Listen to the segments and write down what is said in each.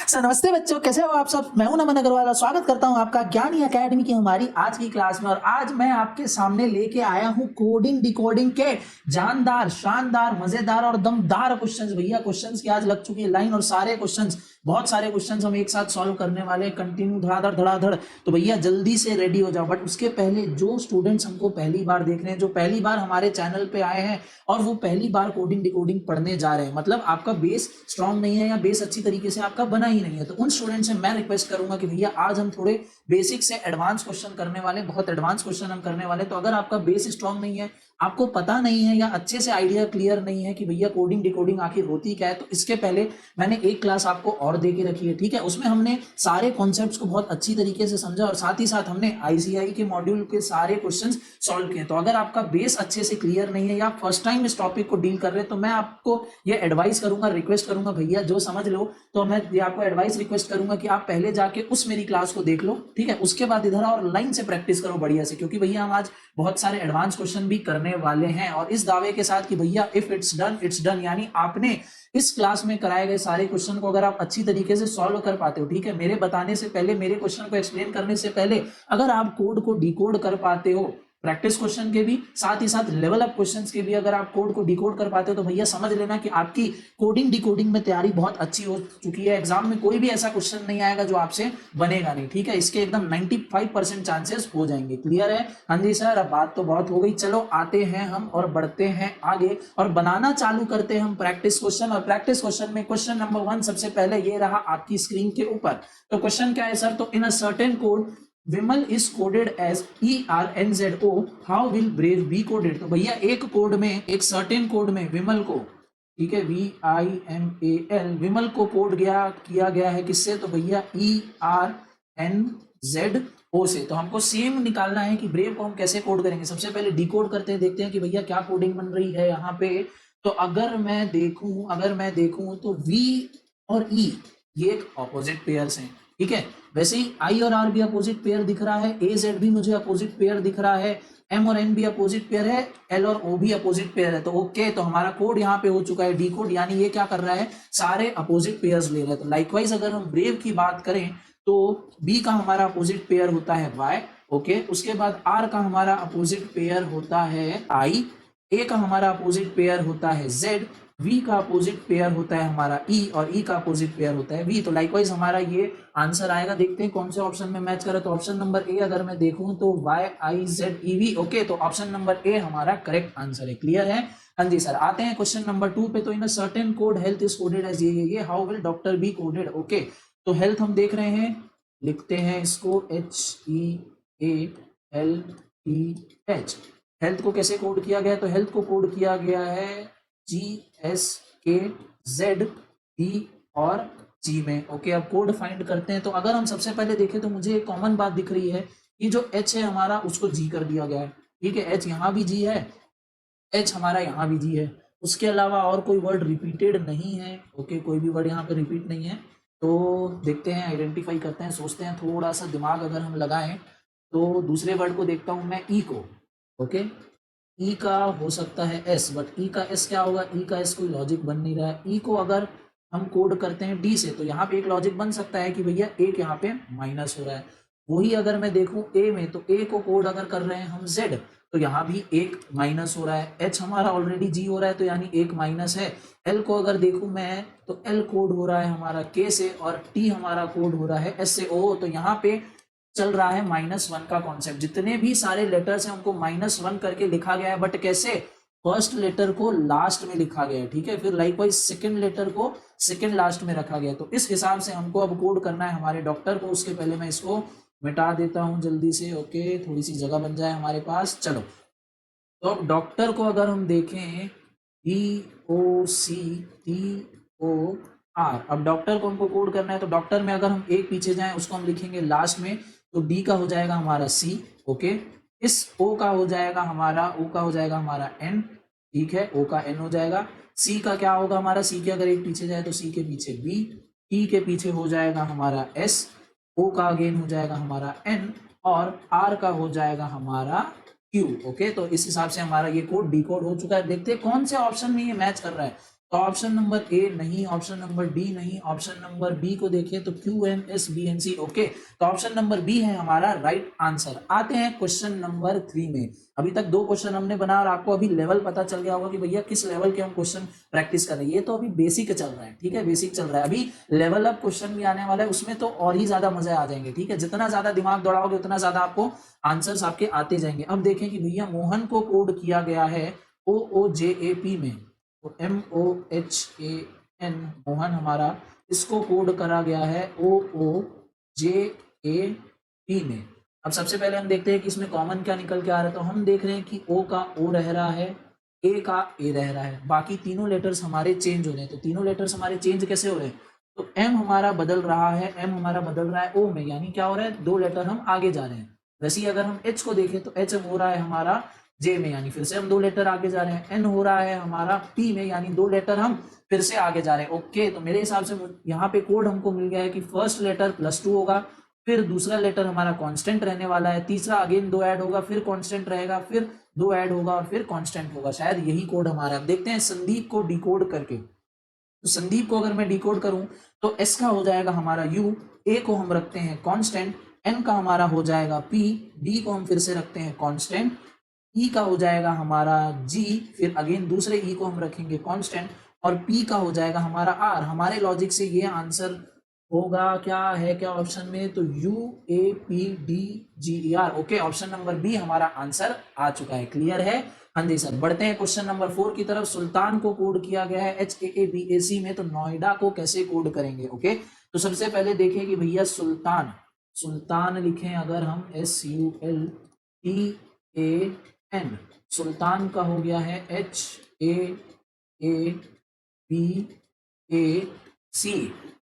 Sir नमस्ते बच्चों, कैसे हो आप सब। मैं हूं नमन अग्रवाल और स्वागत करता हूं आपका ज्ञानी एकेडमी की हमारी आज की क्लास में। और आज मैं आपके सामने लेके आया हूं कोडिंग डिकोडिंग के जानदार, शानदार, मजेदार और दमदार क्वेश्चंस। भैया क्वेश्चंस की आज लग चुकी है लाइन और सारे क्वेश्चंस, बहुत सारे क्वेश्चंस हम एक साथ सॉल्व करने वाले हैं, कंटिन्यू धड़ाधड़ धड़ाधड़। तो भैया जल्दी से रेडी हो जाओ। बट उसके पहले जो स्टूडेंट्स हमको पहली बार देख रहे हैं, जो पहली बार हमारे चैनल पे आए हैं और वो पहली बार कोडिंग डिकोडिंग पढ़ने जा रहे हैं, मतलब आपका बेस स्ट्रांग नहीं है या बेस अच्छी तरीके से आपका बना ही नहीं है, तो उन स्टूडेंट से मैं रिक्वेस्ट करूंगा कि भैया आज हम थोड़े बेसिक से एडवांस क्वेश्चन करने वाले, बहुत एडवांस क्वेश्चन हम करने वाले। तो अगर आपका बेस स्ट्रांग नहीं है, आपको पता नहीं है या अच्छे से आइडिया क्लियर नहीं है कि भैया कोडिंग डिकोडिंग आखिर होती क्या है, तो इसके पहले मैंने एक क्लास आपको और दे के रखी है, ठीक है। उसमें हमने सारे कॉन्सेप्ट्स को बहुत अच्छी तरीके से समझा और साथ ही साथ हमने आईसीआई के मॉड्यूल के सारे क्वेश्चंस सॉल्व किए। तो अगर आपका बेस अच्छे से क्लियर नहीं है या फर्स्ट टाइम इस टॉपिक को डील कर रहे हैं, तो मैं आपको ये एडवाइस करूंगा, रिक्वेस्ट करूंगा भैया जो समझ लो, तो मैं ये आपको एडवाइस रिक्वेस्ट करूंगा कि आप पहले जाके उस मेरी क्लास को देख लो, ठीक है। उसके बाद इधर और लाइन से प्रैक्टिस करो बढ़िया से, क्योंकि भैया हम आज बहुत सारे एडवांस क्वेश्चन भी करने वाले हैं और इस दावे के साथ कि भैया if it's done it's done, यानी आपने इस क्लास में कराए गए सारे क्वेश्चन को अगर आप अच्छी तरीके से सॉल्व कर पाते हो, ठीक है, मेरे बताने से पहले, मेरे क्वेश्चन को एक्सप्लेन करने से पहले अगर आप कोड को डिकोड कर पाते हो, प्रैक्टिस क्वेश्चन के भी साथ ही साथ लेवल अप क्वेश्चंस के भी अगर आप कोड को डिकोड कर पाते हो, तो भैया समझ लेना कि आपकी कोडिंग डिकोडिंग में तैयारी बहुत अच्छी हो चुकी है। एग्जाम में कोई भी ऐसा क्वेश्चन नहीं आएगा जो आपसे बनेगा नहीं, ठीक है। इसके एकदम 95% चांसेस हो जाएंगे। क्लियर है? हाँ जी सर, अब बात तो बहुत हो गई, चलो आते हैं हम और बढ़ते हैं आगे और बनाना चालू करते हैं हम प्रैक्टिस क्वेश्चन। और प्रैक्टिस क्वेश्चन में क्वेश्चन नंबर 1 सबसे पहले ये रहा आपकी स्क्रीन के ऊपर। तो क्वेश्चन क्या है सर? तो in a certain code Vimal is coded as ERNZO, how will brave be coded? तो भैया एक कोड में, एक सर्टेन कोड में विमल को, ठीक है, VIMAL, विमल को कोड किया गया है किससे? तो भैया ERNZO से। तो हमको सेम निकालना है कि ब्रेव को हम कैसे कोड करेंगे। सबसे पहले डिकोड करते हैं, देखते हैं कि भैया क्या कोडिंग बन रही है यहाँ पे। तो अगर मैं देखूं तो V और E ये एक ऑपोजिट पेयर्स हैं, ठीक है। वैसे ही I और R भी अपोजिट पेयर दिख रहा है, AZ भी मुझे अपोजिट पेयर दिख रहा है, M और N भी अपोजिट पेयर है, L और O भी अपोजिट पेयर है। तो ओके, तो हमारा कोड यहाँ पे हो चुका है डी कोड, यानी ये क्या कर रहा है, सारे अपोजिट पेयर्स ले रहे हैं। तो लाइकवाइज अगर हम ब्रेव की बात करें तो B का हमारा अपोजिट पेयर होता है Y, ओके। उसके बाद R का हमारा अपोजिट पेयर होता है I, A का हमारा अपोजिट पेयर होता है Z, V का अपोजिट पेयर होता है हमारा E और E का अपोजिट पेयर होता है V। तो लाइकवाइज हमारा ये आंसर आएगा। देखते हैं कौन से ऑप्शन में मैच करे। तो ऑप्शन नंबर ए अगर मैं देखूं तो YIZEV, ओके। तो ऑप्शन नंबर ए हमारा करेक्ट आंसर है। क्लियर है? हाँ जी सर। आते हैं क्वेश्चन नंबर 2 पे। तो in a certain code health is coded as ये, how will doctor be coded? Okay, तो हेल्थ हम देख रहे हैं, लिखते हैं इसको HEALTH। हेल्थ को कैसे कोड किया गया? तो हेल्थ को कोड किया गया है GSKZD और G में, ओके। अब कोड फाइंड करते हैं। तो अगर हम सबसे पहले देखें तो मुझे एक कॉमन बात दिख रही है कि जो H है हमारा उसको G कर दिया गया है, ठीक है। H यहाँ भी G है, H हमारा यहाँ भी G है। उसके अलावा और कोई वर्ड रिपीटेड नहीं है, ओके, कोई भी वर्ड यहाँ पे रिपीट नहीं है। तो देखते हैं, आइडेंटिफाई करते हैं, सोचते हैं, थोड़ा सा दिमाग अगर हम लगाएं तो दूसरे वर्ड को देखता हूँ मैं, E को, ओके। ई का हो सकता है एस, बट ई का एस क्या होगा? ई का एस कोई लॉजिक बन नहीं रहा है। ई को अगर हम कोड करते हैं डी से तो यहाँ पे एक लॉजिक बन सकता है कि भैया एक यहाँ पे माइनस हो रहा है। वही अगर मैं देखूं ए में, तो ए को कोड अगर कर रहे हैं हम जेड, तो यहाँ भी एक माइनस हो रहा है। एच हमारा ऑलरेडी जी हो रहा है तो यानी एक माइनस है। एल को अगर देखूं मैं तो एल कोड हो रहा है हमारा के से और टी हमारा कोड हो रहा है एस से ओ। तो यहाँ पे चल रहा है -1 का कॉन्सेप्ट। जितने भी सारे लेटर्स हैं उनको -1 करके लिखा गया है, बट कैसे? फर्स्ट लेटर को लास्ट में लिखा गया है, ठीक है। फिर लाइकवाइज सेकंड लेटर को सेकंड लास्ट में रखा गया है। तो इस हिसाब से हमको अब कोड करना है हमारे डॉक्टर को। उसके पहले मैं इसको मिटा देता हूं जल्दी से, ओके, थोड़ी सी जगह बन जाए हमारे पास। चलो, तो अब डॉक्टर को अगर हम देखें DOCTOR, अब डॉक्टर को हमको कोड करना है। तो डॉक्टर में अगर हम एक पीछे जाएं उसको हम लिखेंगे लास्ट में, तो डी का हो जाएगा हमारा सी, ओके। इस ओ का हो जाएगा हमारा एन, ठीक है, ओ का एन हो जाएगा। सी का क्या होगा हमारा? सी के अगर एक पीछे जाए तो सी के पीछे बी, टी के पीछे हो जाएगा हमारा एस, ओ का अगेन हो जाएगा हमारा एन और आर का हो जाएगा हमारा क्यू, ओके। तो इस हिसाब से हमारा ये कोड डिकोड हो चुका है। देखते हैं कौन से ऑप्शन में ये मैच कर रहा है। तो ऑप्शन नंबर ए नहीं, ऑप्शन नंबर डी नहीं, ऑप्शन नंबर बी को देखें तो Q M S B N C. Okay, तो ऑप्शन नंबर बी है हमारा राइट आंसर। आते हैं क्वेश्चन नंबर 3 में। अभी तक 2 क्वेश्चन हमने बनाया और आपको अभी लेवल पता चल गया होगा कि भैया किस लेवल के हम क्वेश्चन प्रैक्टिस कर रहे हैं। ये तो अभी बेसिक चल रहा है, ठीक है, बेसिक चल रहा है। अभी लेवल अप क्वेश्चन भी आने वाला है, उसमें तो और ही ज्यादा मजे आ जाएंगे, ठीक है। जितना ज्यादा दिमाग दौड़ाओगे उतना ज्यादा आपको आंसर्स आपके आते जाएंगे। अब देखें कि भैया मोहन को कोड किया गया है OOJAP में, तो MOHAN मोहन हमारा, इसको कोड करा गया है OOJAP में। अब सबसे पहले हम देखते हैं कि इसमें कॉमन क्या निकल के आ रहा है। तो हम देख रहे हैं कि O का O रह रहा है, A का A रह रहा है, बाकी तीनों लेटर्स हमारे चेंज हो रहे हैं। तो तीनों लेटर्स हमारे चेंज कैसे हो रहे हैं? तो M हमारा बदल रहा है, M हमारा बदल रहा है O में, यानी क्या हो रहा है, 2 लेटर हम आगे जा रहे हैं। वैसे ही अगर हम H को देखें तो H हो रहा है हमारा J में, यानी फिर से हम 2 लेटर आगे जा रहे हैं। N हो रहा है हमारा P में, यानी 2 लेटर हम फिर से आगे जा रहे हैं। ओके, तो मेरे हिसाब से यहाँ पे कोड हमको मिल गया है कि फर्स्ट लेटर +2 होगा, फिर दूसरा लेटर हमारा कांस्टेंट रहने वाला है, तीसरा अगेन 2 ऐड होगा, फिर कांस्टेंट रहेगा, फिर 2 ऐड होगा और फिर कांस्टेंट होगा। शायद यही कोड हमारा। अब देखते हैं संदीप को डिकोड करके। तो संदीप को अगर मैं डिकोड करूं तो S का हो जाएगा हमारा U, A को हम रखते हैं कांस्टेंट, N का हमारा हो जाएगा P, D को हम फिर से रखते हैं कांस्टेंट, E का हो जाएगा हमारा G, फिर अगेन दूसरे E को हम रखेंगे कांस्टेंट, और P का हो जाएगा हमारा R। हमारे लॉजिक से ये आंसर होगा, क्या है क्या ऑप्शन में, तो UAPDGER। Okay, option number B हमारा आंसर आ चुका है। क्लियर है? हाँ जी सर। बढ़ते हैं क्वेश्चन नंबर 4 की तरफ। सुल्तान को कोड किया गया है HAABAC में, तो नोएडा को कैसे कोड करेंगे? ओके, तो सबसे पहले देखें कि भैया सुल्तान, सुल्तान लिखें अगर हम SULTAN, सुल्तान का हो गया है HAABAC।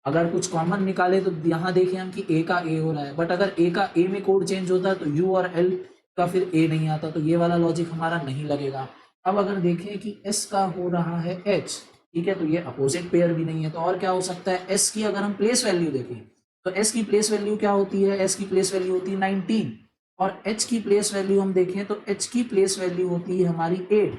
अगर कुछ कॉमन निकाले तो यहाँ देखें हम कि ए का ए हो रहा है, बट अगर ए का ए में कोड चेंज होता है तो यू और एल का फिर ए नहीं आता, तो ये वाला लॉजिक हमारा नहीं लगेगा। अब अगर देखें कि एस का हो रहा है एच, ठीक है, तो ये अपोजिट पेयर भी नहीं है, तो और क्या हो सकता है? एस की अगर हम प्लेस वैल्यू देखें तो एस की प्लेस वैल्यू क्या होती है? एस की प्लेस वैल्यू होती है 19, और एच की प्लेस वैल्यू हम देखें तो एच की प्लेस वैल्यू होती है हमारी 8।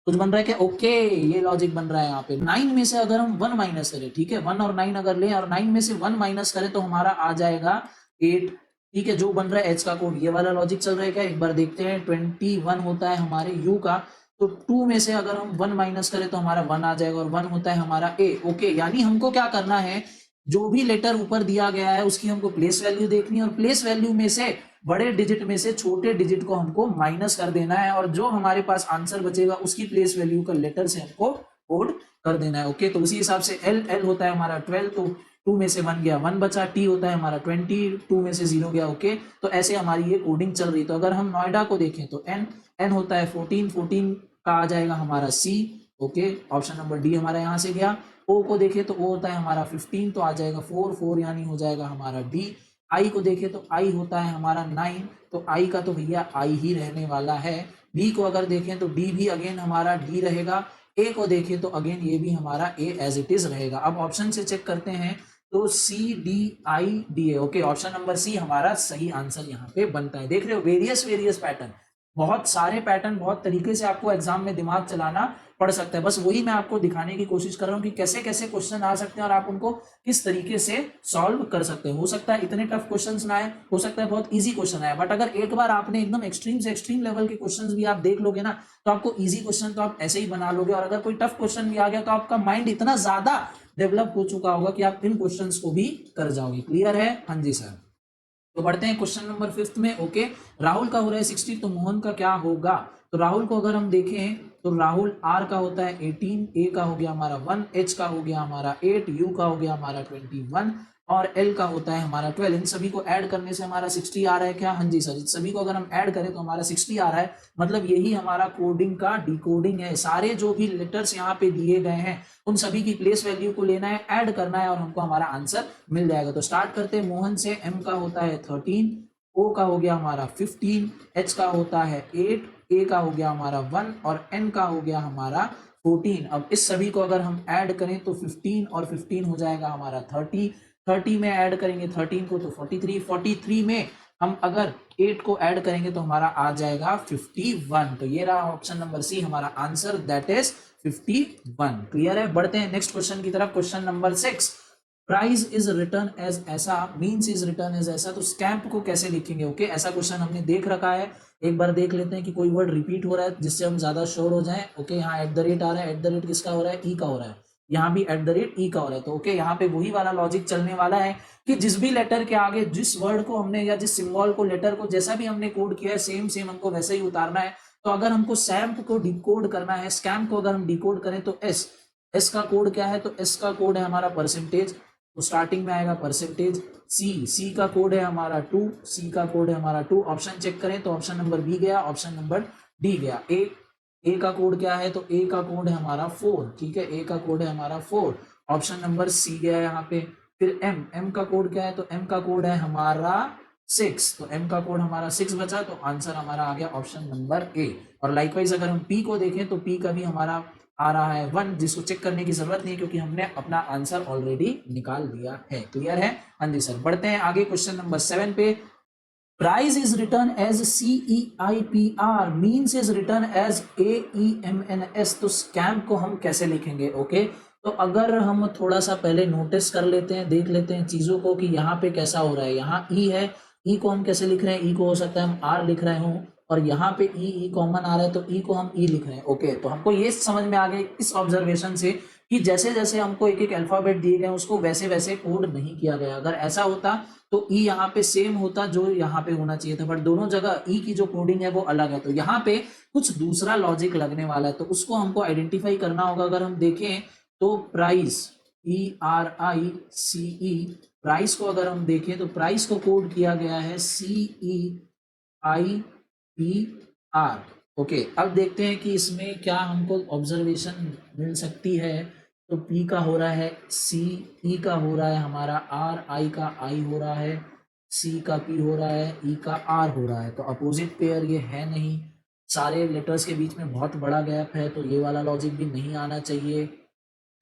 कुछ बन रहा है क्या? ओके, ये लॉजिक बन रहा है यहाँ पे। 9 में से अगर हम 1 माइनस करें, ठीक है, 1 और 9 अगर लें और 9 में से 1 माइनस करें तो हमारा आ जाएगा 8, ठीक है, जो बन रहा है एच का कोड। ये वाला लॉजिक चल रहा है क्या? एक बार देखते हैं। 21 होता है हमारे यू का, तो 2 में से अगर हम 1 माइनस करें तो हमारा 1 आ जाएगा, और 1 होता है हमारा ए। ओके, यानी हमको क्या करना है, जो भी लेटर ऊपर दिया गया है उसकी हमको प्लेस वैल्यू देखनी है, और प्लेस वैल्यू में से बड़े डिजिट में से छोटे डिजिट को हमको माइनस कर देना है, और जो हमारे पास आंसर बचेगा उसकी प्लेस वैल्यू का लेटर से हमको कोड कर देना है। ओके, तो उसी हिसाब से एल होता है हमारा 12, तो 2 में से 1 गया, 1 बचा। टी होता है हमारा 20, 2 में से 0 गया। ओके, तो ऐसे हमारी ये कोडिंग चल रही है। तो अगर हम नोएडा को देखें तो एन होता है 14, 14 का आ जाएगा हमारा सी। ओके, ऑप्शन नंबर डी हमारा यहाँ से गया। ओ को देखें तो ओ होता है हमारा 15, तो आ जाएगा 4 यानी हो जाएगा हमारा डी। आई को देखें तो आई होता है हमारा 9, तो आई का तो भैया आई ही रहने वाला है। डी को अगर देखें तो डी भी अगेन हमारा डी रहेगा। ए को देखें तो अगेन ये भी हमारा ए एज इट इज रहेगा। अब ऑप्शन से चेक करते हैं तो CDIDA। Okay, option number C हमारा सही आंसर यहाँ पे बनता है। देख रहे हो, वेरियस पैटर्न, बहुत सारे पैटर्न, बहुत तरीके से आपको एग्जाम में दिमाग चलाना पड़ सकता है। बस वही मैं आपको दिखाने की कोशिश कर रहा हूँ कि कैसे कैसे क्वेश्चन आ सकते हैं और आप उनको किस तरीके से सॉल्व कर सकते हैं। हो सकता है इतने टफ क्वेश्चंस ना आए, हो सकता है बहुत इजी क्वेश्चन आए, बट अगर एक बार आपने एकदम एक्सट्रीम से एक्सट्रीम लेवल के क्वेश्चंस भी आप देख लोगे ना, तो आपको इजी क्वेश्चन तो आप ऐसे ही बना लोगे, और अगर कोई टफ क्वेश्चन भी आ गया तो आपका माइंड इतना ज्यादा डेवलप हो चुका होगा कि आप इन क्वेश्चंस को भी कर जाओगे। क्लियर है? हाँ जी सर। तो बढ़ते हैं क्वेश्चन नंबर 5 में। ओके, राहुल का हो रहा है 60, तो मोहन का क्या होगा? तो राहुल को अगर हम देखें तो राहुल आर का होता है 18, ए का हो गया हमारा 1, एच का हो गया हमारा 8, यू का हो गया हमारा 21, और एल का होता है हमारा 12। इन सभी को ऐड करने से हमारा 60 आ रहा है क्या? हाँ जी सर। सभी को अगर हम ऐड करें तो हमारा 60 आ रहा है, मतलब यही हमारा कोडिंग का डिकोडिंग है। सारे जो भी लेटर्स यहाँ पे दिए गए हैं उन सभी की प्लेस वैल्यू को लेना है, ऐड करना है, और हमको हमारा आंसर मिल जाएगा। तो स्टार्ट करते हैं मोहन से। एम का होता है 13, ओ का हो गया हमारा 15, एच का होता है 8, ए का हो गया हमारा 1, और एन का हो गया हमारा 14। अब इस सभी को अगर हम ऐड करें तो 15 और 15 हो जाएगा हमारा 30, 30 में ऐड करेंगे 13 को तो 43, 43 में हम अगर 8 को ऐड करेंगे तो हमारा आ जाएगा 51। तो ये रहा ऑप्शन नंबर सी हमारा आंसर, दैट इज 51। क्लियर है? बढ़ते हैं नेक्स्ट क्वेश्चन की तरफ। Question number 6, price is written as ऐसा, मीन्स इज रिटर्न एज ऐसा, तो स्कैम्प को कैसे लिखेंगे? ओके, ऐसा क्वेश्चन हमने देख रखा है, एक बार देख लेते हैं कि कोई वर्ड रिपीट हो रहा है जिससे हम ज्यादा श्योर हो जाएं। ओके, यहाँ एट द रेट आ रहा है, एट द रेट किसका हो रहा है? ई का हो रहा है, यहाँ भी एट द रेट ई का हो रहा है। तो ओके, यहाँ पे वही वाला लॉजिक चलने वाला है कि जिस भी लेटर के आगे जिस वर्ड को हमने या जिस सिंबल को, लेटर को जैसा भी हमने कोड किया है, सेम सेम हमको वैसे ही उतारना है। तो अगर हमको सैम्प को डिकोड करना है, स्कैम्प को अगर हम डिकोड करें तो एस का कोड क्या है? तो एस का कोड है हमारा परसेंटेज, तो स्टार्टिंग में आएगा परसेंटेज। सी का कोड है हमारा 2, सी का कोड है हमारा 2। ऑप्शन चेक करें तो ऑप्शन नंबर बी गया, ऑप्शन नंबर डी गया। ए का कोड क्या है? तो ए का कोड है हमारा 4, ठीक है, ए का कोड है हमारा 4। ऑप्शन नंबर सी गया यहाँ पे। फिर एम का कोड क्या है? तो एम का कोड है हमारा 6, तो एम का कोड हमारा 6 बचा, तो आंसर हमारा आ गया ऑप्शन नंबर ए। और लाइकवाइज अगर हम पी को देखें तो पी का भी हमारा आ रहा है 1, जिसको चेक करने की जरूरत नहीं क्योंकि हमने अपना आंसर ऑलरेडी निकाल दिया है। क्लियर है? हाँ जी सर। बढ़ते हैं आगे क्वेश्चन नंबर 7 पे। Price is written as CEIPR, means is written as AEMNS, तो स्कैम्प को हम कैसे लिखेंगे? ओके, तो अगर हम थोड़ा सा पहले नोटिस कर लेते हैं, देख लेते हैं चीजों को कि यहाँ पे कैसा हो रहा है। यहाँ ई है, ई को हम कैसे लिख रहे हैं? ई को हो सकता है हम आर लिख रहे हों, और यहाँ पे ई कॉमन आ रहा है तो ई को हम ई लिख रहे हैं। ओके, तो हमको ये समझ में आ गया इस ऑब्जर्वेशन से कि जैसे जैसे हमको एक एक अल्फाबेट दिए गए उसको वैसे वैसे कोड नहीं किया गया। अगर ऐसा होता तो ई यहाँ पे सेम होता जो यहाँ पे होना चाहिए था, बट दोनों जगह ई की जो कोडिंग है वो अलग है। तो यहाँ पे कुछ दूसरा लॉजिक लगने वाला है, तो उसको हमको आइडेंटिफाई करना होगा। अगर हम देखें तो प्राइस, PRICE, प्राइस को अगर हम देखें तो प्राइस को कोड किया गया है CEIPR। ओके, अब देखते हैं कि इसमें क्या हमको ऑब्जर्वेशन मिल सकती है। तो P का हो रहा है C, E का हो रहा है हमारा R, I का I हो रहा है, C का P हो रहा है, E का R हो रहा है। तो अपोजिट पेयर ये है नहीं, सारे लेटर्स के बीच में बहुत बड़ा गैप है, तो ये वाला लॉजिक भी नहीं आना चाहिए।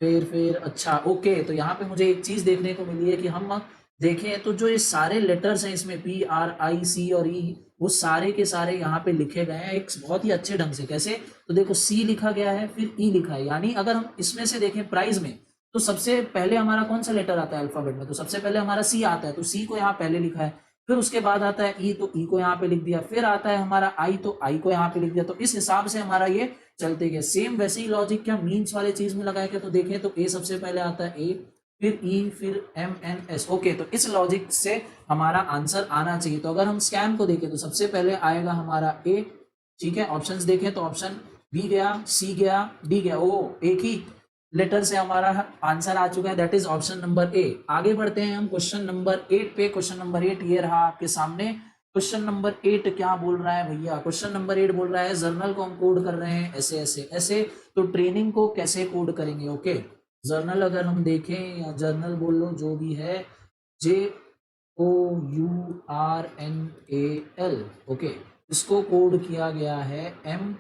फिर अच्छा, ओके, तो यहाँ पे मुझे एक चीज देखने को मिली है कि हम देखें तो जो ये सारे लेटर्स हैं इसमें PRIC और E, वो सारे के सारे यहाँ पे लिखे गए हैं एक बहुत ही अच्छे ढंग से। कैसे? तो देखो C लिखा गया है, फिर E लिखा है, यानी अगर हम इसमें से देखें प्राइस में तो सबसे पहले हमारा कौन सा लेटर आता है अल्फाबेट में? तो सबसे पहले हमारा C आता है, तो C को यहाँ पहले लिखा है। फिर उसके बाद आता है E, तो E को यहाँ पे लिख दिया। फिर आता है हमारा I, तो I को यहाँ पे लिख दिया। तो इस हिसाब से हमारा ये चलते गए। सेम वैसे ही लॉजिक क्या मीन्स वाले चीज में लगाया क्या? तो देखें तो A सबसे पहले आता है, A, फिर E, फिर MNS। ओके, तो इस लॉजिक से हमारा आंसर आना चाहिए। तो अगर हम स्कैम को देखें तो सबसे पहले आएगा हमारा A, ठीक है। ऑप्शंस देखें तो ऑप्शन बी गया, सी गया, डी गया। ओ, एक ही लेटर से हमारा आंसर आ चुका है, दैट इज ऑप्शन नंबर ए। आगे बढ़ते हैं हम क्वेश्चन नंबर 8 पे। क्वेश्चन नंबर 8 ये रहा आपके सामने। क्वेश्चन नंबर 8 क्या बोल रहा है भैया? क्वेश्चन नंबर 8 बोल रहा है जर्नल को हम कोड कर रहे हैं ऐसे ऐसे ऐसे, तो ट्रेनिंग को कैसे कोड करेंगे? ओके, जर्नल अगर हम देखें या जर्नल बोल लो जो भी है, JOURNAL। ओके, इसको कोड किया गया है MRXUQEO।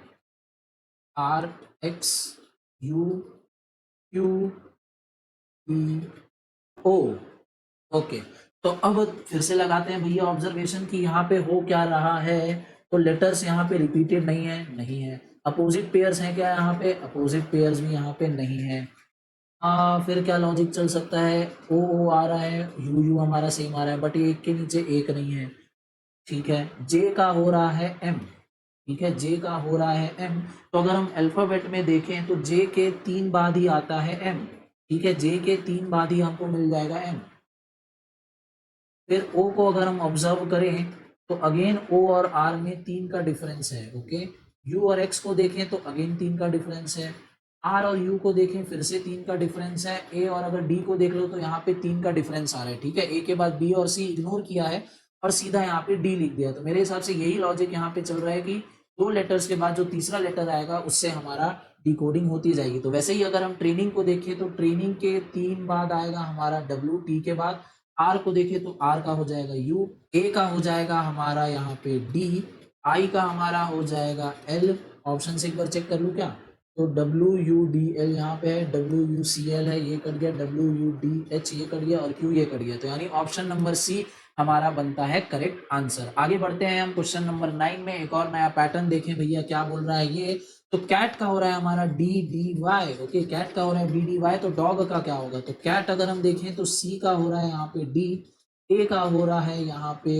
ओके, तो अब फिर से लगाते हैं भैया ऑब्जर्वेशन की यहाँ पे हो क्या रहा है। तो लेटर्स यहाँ पे रिपीटेड नहीं है, नहीं है। अपोजिट पेयर्स हैं क्या यहाँ पे? अपोजिट पेयर्स भी यहाँ पे नहीं है। फिर क्या लॉजिक चल सकता है? ओ आ रहा है, यू हमारा सेम आ रहा है, बट एक के नीचे एक नहीं है, ठीक है। जे का हो रहा है एम, ठीक है, जे का हो रहा है एम। तो अगर हम अल्फाबेट में देखें तो जे के 3 बाद ही आता है एम, ठीक है, जे के 3 बाद ही हमको मिल जाएगा एम। फिर ओ को अगर हम ऑब्जर्व करें तो अगेन ओ और आर में 3 का डिफरेंस है। ओके, यू और एक्स को देखें तो अगेन 3 का डिफरेंस है। आर और यू को देखें फिर से 3 का डिफरेंस है। ए और अगर डी को देख लो तो यहाँ पे 3 का डिफरेंस आ रहा है, ठीक है। ए के बाद बी और सी इग्नोर किया है और सीधा यहाँ पे डी लिख दिया। तो मेरे हिसाब से यही लॉजिक यहाँ पे चल रहा है कि 2 लेटर्स के बाद जो तीसरा लेटर आएगा उससे हमारा डिकोडिंग होती जाएगी। तो वैसे ही अगर हम ट्रेनिंग को देखें तो ट्रेनिंग के 3 बाद आएगा हमारा डब्ल्यू, टी के बाद आर को देखें तो आर का हो जाएगा यू, ए का हो जाएगा हमारा यहाँ पे डी, आई का हमारा हो जाएगा एल। ऑप्शन से एक बार चेक कर लूँ क्या? तो WUDL यहाँ पे है, WUCL है, ये कट गया, WUDH ये कट गया और Q ये कट गया। तो यानी ऑप्शन नंबर सी हमारा बनता है करेक्ट आंसर। आगे बढ़ते हैं हम क्वेश्चन नंबर 9 में। एक और नया पैटर्न देखें भैया क्या बोल रहा है ये। तो कैट का हो रहा है हमारा DDY। ओके, कैट का हो रहा है DDY। तो डॉग का क्या होगा? तो कैट अगर हम देखें तो C का हो रहा है यहाँ पे D, A का हो रहा है यहाँ पे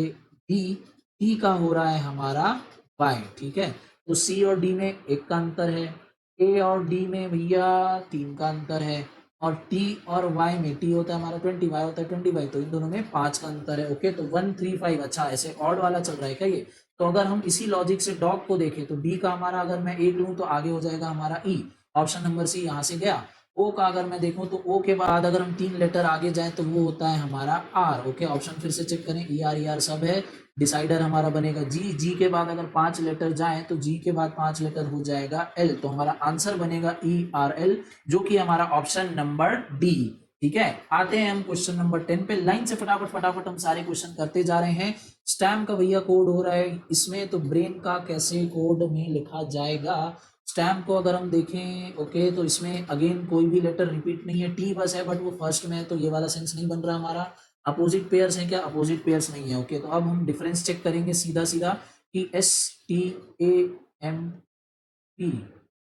D, T का हो रहा है हमारा Y। ठीक है, तो C और D में एक का अंतर है, A और D में भैया 3 का अंतर है, और T और Y में, T होता है हमारा 20, Y होता है 25, तो इन दोनों में 5 का अंतर है। ओके, तो 1 3 5। अच्छा, ऐसे ऑड वाला चल रहा है क्या ये? तो अगर हम इसी लॉजिक से डॉग को देखें तो D का हमारा अगर मैं 1 लूं तो आगे हो जाएगा हमारा E, ऑप्शन नंबर सी यहाँ से गया। O का अगर मैं देखूं तो O के बाद अगर हम 3 लेटर आगे जाएं तो वो होता है हमारा R। ओके, ऑप्शन फिर से चेक करें, ER सब है। डिसाइडर हमारा बनेगा G के बाद अगर 5 लेटर जाएं तो G के बाद 5 लेटर हो जाएगा L। तो हमारा आंसर बनेगा ERL, जो कि हमारा ऑप्शन नंबर डी। ठीक है, आते हैं हम क्वेश्चन नंबर 10 पे। लाइन से फटाफट फटाफट हम सारे क्वेश्चन करते जा रहे हैं। स्टैम्प का भैया कोड हो रहा है इसमें, तो ब्रेन का कैसे कोड में लिखा जाएगा? स्टैम्प को अगर हम देखें, ओके, तो इसमें अगेन कोई भी लेटर रिपीट नहीं है, टी बस है, बट वो फर्स्ट में है तो ये वाला सेंस नहीं बन रहा हमारा। अपोजिट पेयर्स हैं क्या? अपोजिट पेयर्स नहीं है। ओके, तो अब हम डिफरेंस चेक करेंगे सीधा सीधा कि STAMP।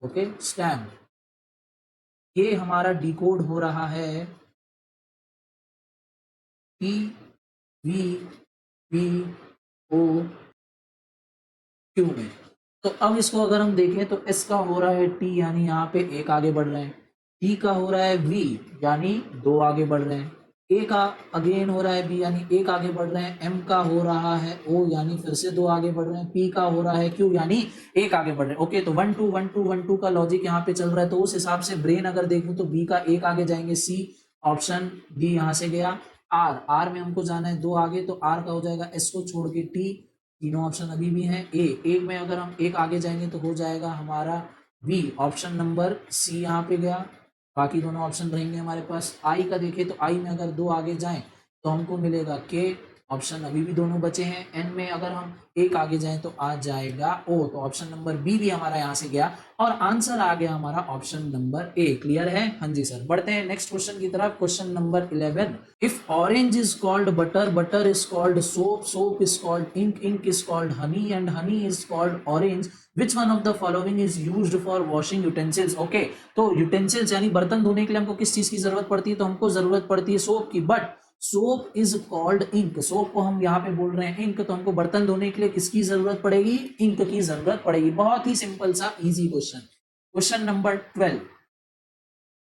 ओके, स्टैम्प ये हमारा डिकोड हो रहा है TVOQ में। तो अब इसको अगर हम देखें तो एस का हो रहा है टी, यानी यहाँ पे एक आगे बढ़ रहे हैं। टी का हो रहा है वी, यानी दो आगे बढ़ रहे हैं। ए का अगेन हो रहा है बी, यानी एक आगे बढ़ रहे हैं। एम का हो रहा है ओ, यानी फिर से दो आगे बढ़ रहे हैं। पी का हो रहा है क्यू, यानी एक आगे बढ़ रहे हैं। ओके, तो 1 2 1 2 1 2 का लॉजिक यहाँ पे चल रहा है। तो उस हिसाब से ब्रेन अगर देखूं तो बी का एक आगे जाएंगे, सी, ऑप्शन डी यहाँ से गया। आर में हमको जाना है दो आगे, तो आर का हो जाएगा एस को छोड़ के टी, तीनों ऑप्शन अभी भी हैं। एक में अगर हम एक आगे जाएंगे तो हो जाएगा हमारा बी, ऑप्शन नंबर सी यहाँ पे गया। बाकी दोनों ऑप्शन रहेंगे हमारे पास। आई का देखें तो आई में अगर दो आगे जाएं तो हमको मिलेगा के, ऑप्शन अभी भी दोनों बचे हैं। एन में अगर हम एक आगे जाएं तो आ जाएगा ओ, तो ऑप्शन नंबर बी भी हमारा यहाँ से गया और आंसर आ गया हमारा ऑप्शन नंबर ए। क्लियर है? हाँ जी सर। बढ़ते हैं नेक्स्ट क्वेश्चन की तरफ। Question number 11। If orange is called butter, butter is called soap, soap is called ink, ink is called honey and honey is called orange, which one of the following is used for washing utensils? Okay, तो utensils यानी बर्तन धोने के लिए हमको किस चीज की जरूरत पड़ती है? तो हमको जरूरत पड़ती है सोप की, but soap is called ink. Soap को हम यहाँ पे बोल रहे हैं इंक, तो हमको बर्तन धोने के लिए किसकी जरूरत पड़ेगी? इंक की जरूरत पड़ेगी। बहुत ही सिंपल सा easy question. Question number 12।